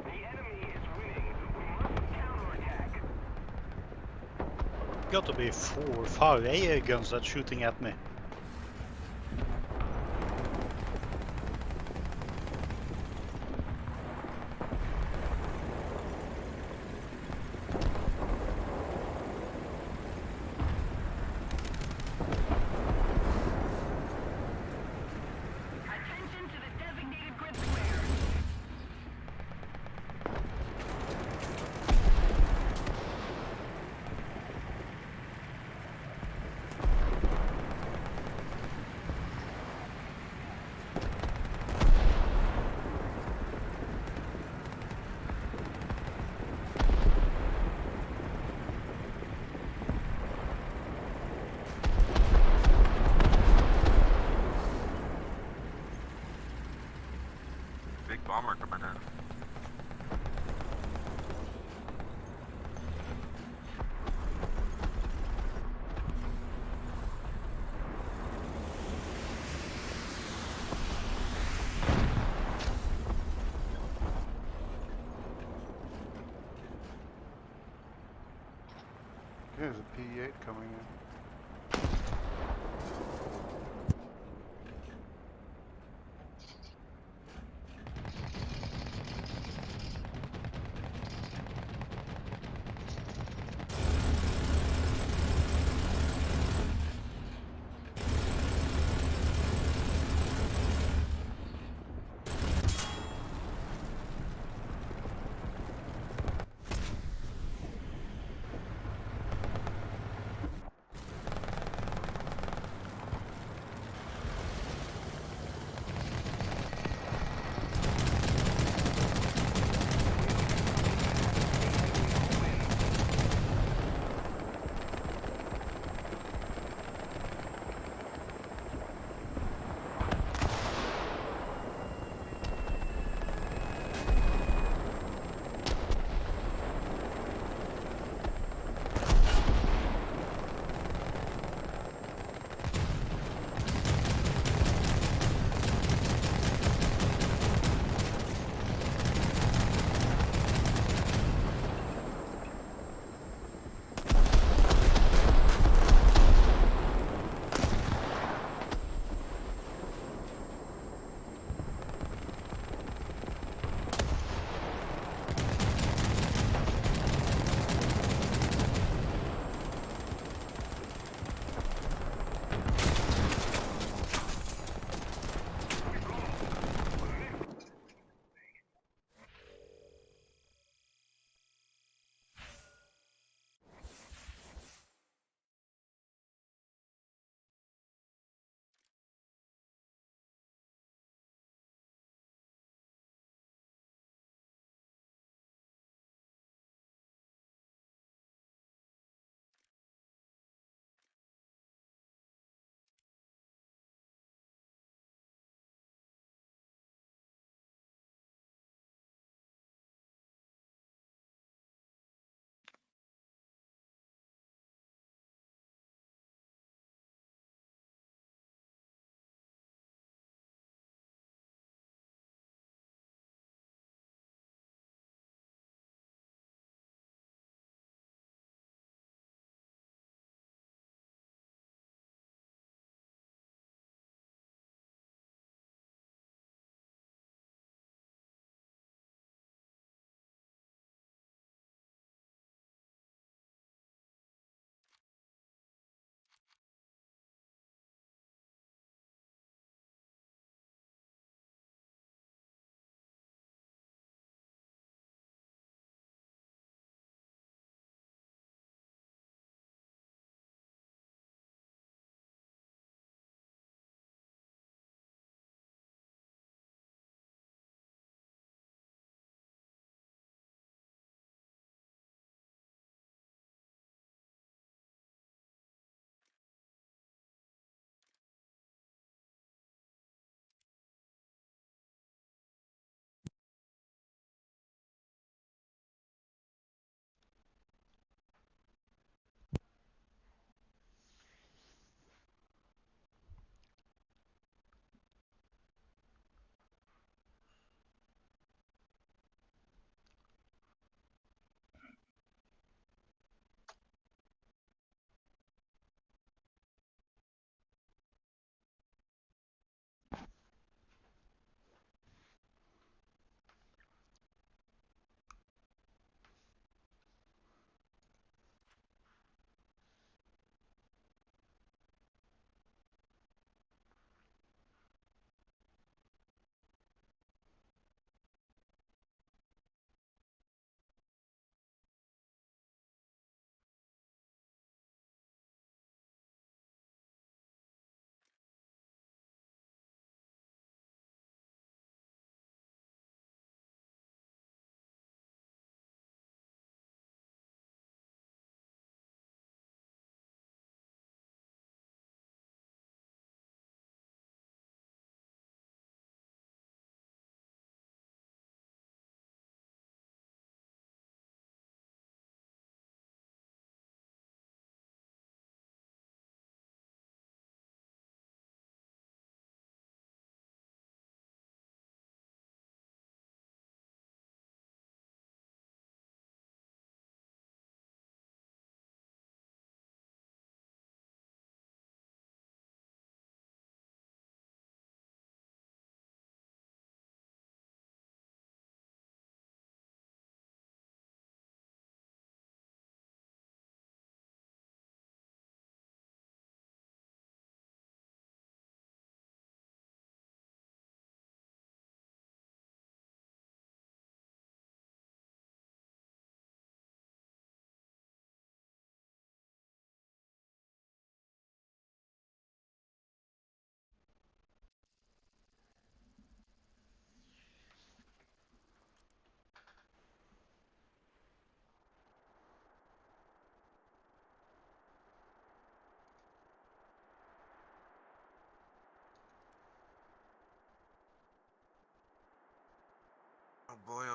The enemy is winning. We must counterattack. Got to be 4 or 5 AA guns that's shooting at me. Attention to the designated grid square. Big bomber coming in. There's a P8 coming in.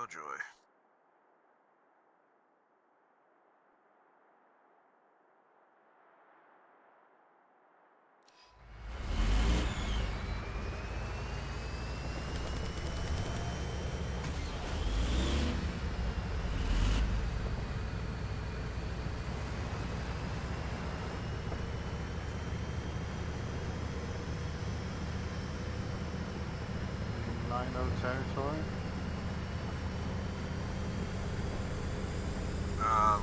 Oh joy. Territory.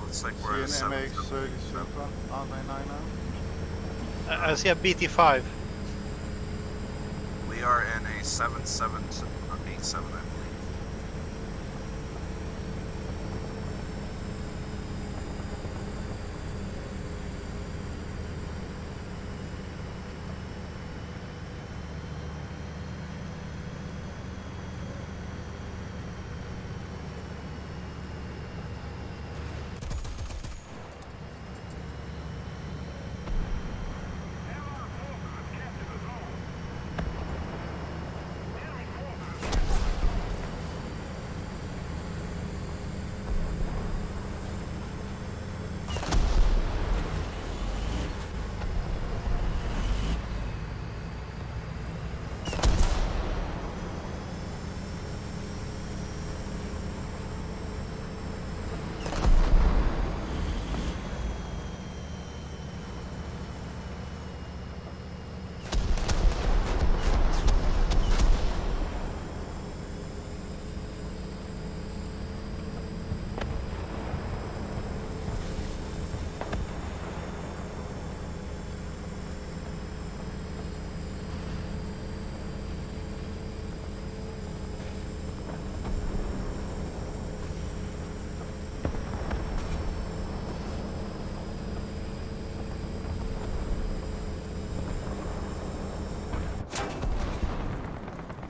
Looks like we're at a See an 7. MX-30 Supra, aren't they 9-0? I see a BT5. We are in a 7-7 to 8-7, I believe.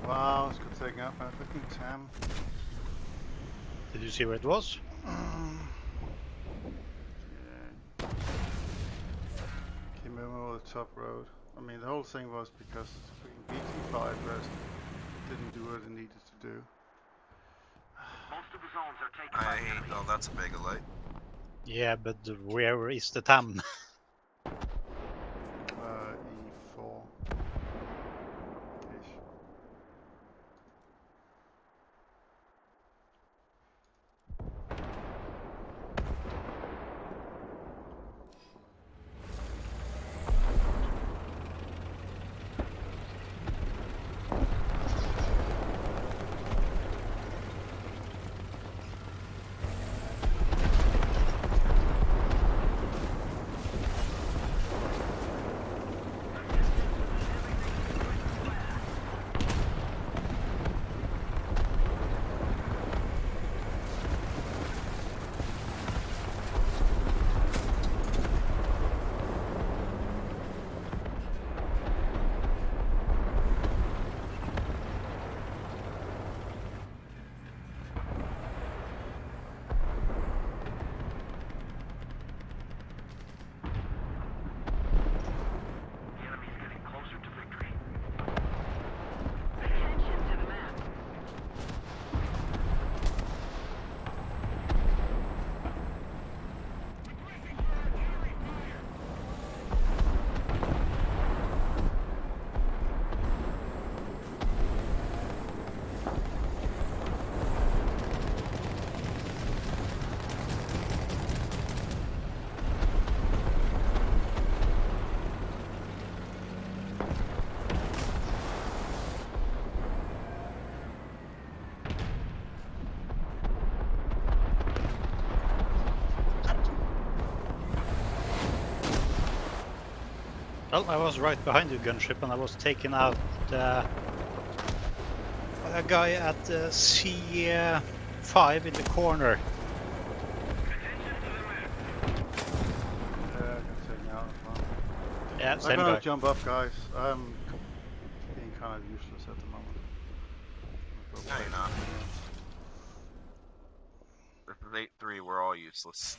Wow, it's got taken out by a fucking 10. Did you see where it was? Yeah. Came over the top road. I mean, the whole thing was because the freaking BT5 rest didn't do what it needed to do. Most of the zones are taken by the enemy. Oh, that's a mega light. Yeah, but where is the TAM? E4. Ish. Well, I was right behind you, Gunship, and I was taken out by a guy at C5 in the corner. Yeah, I got taken out as well. Yeah, I'm same gonna guy. jump up, guys. I'm being kind of useless at the moment. No, you're not. This is 8-3, we're all useless.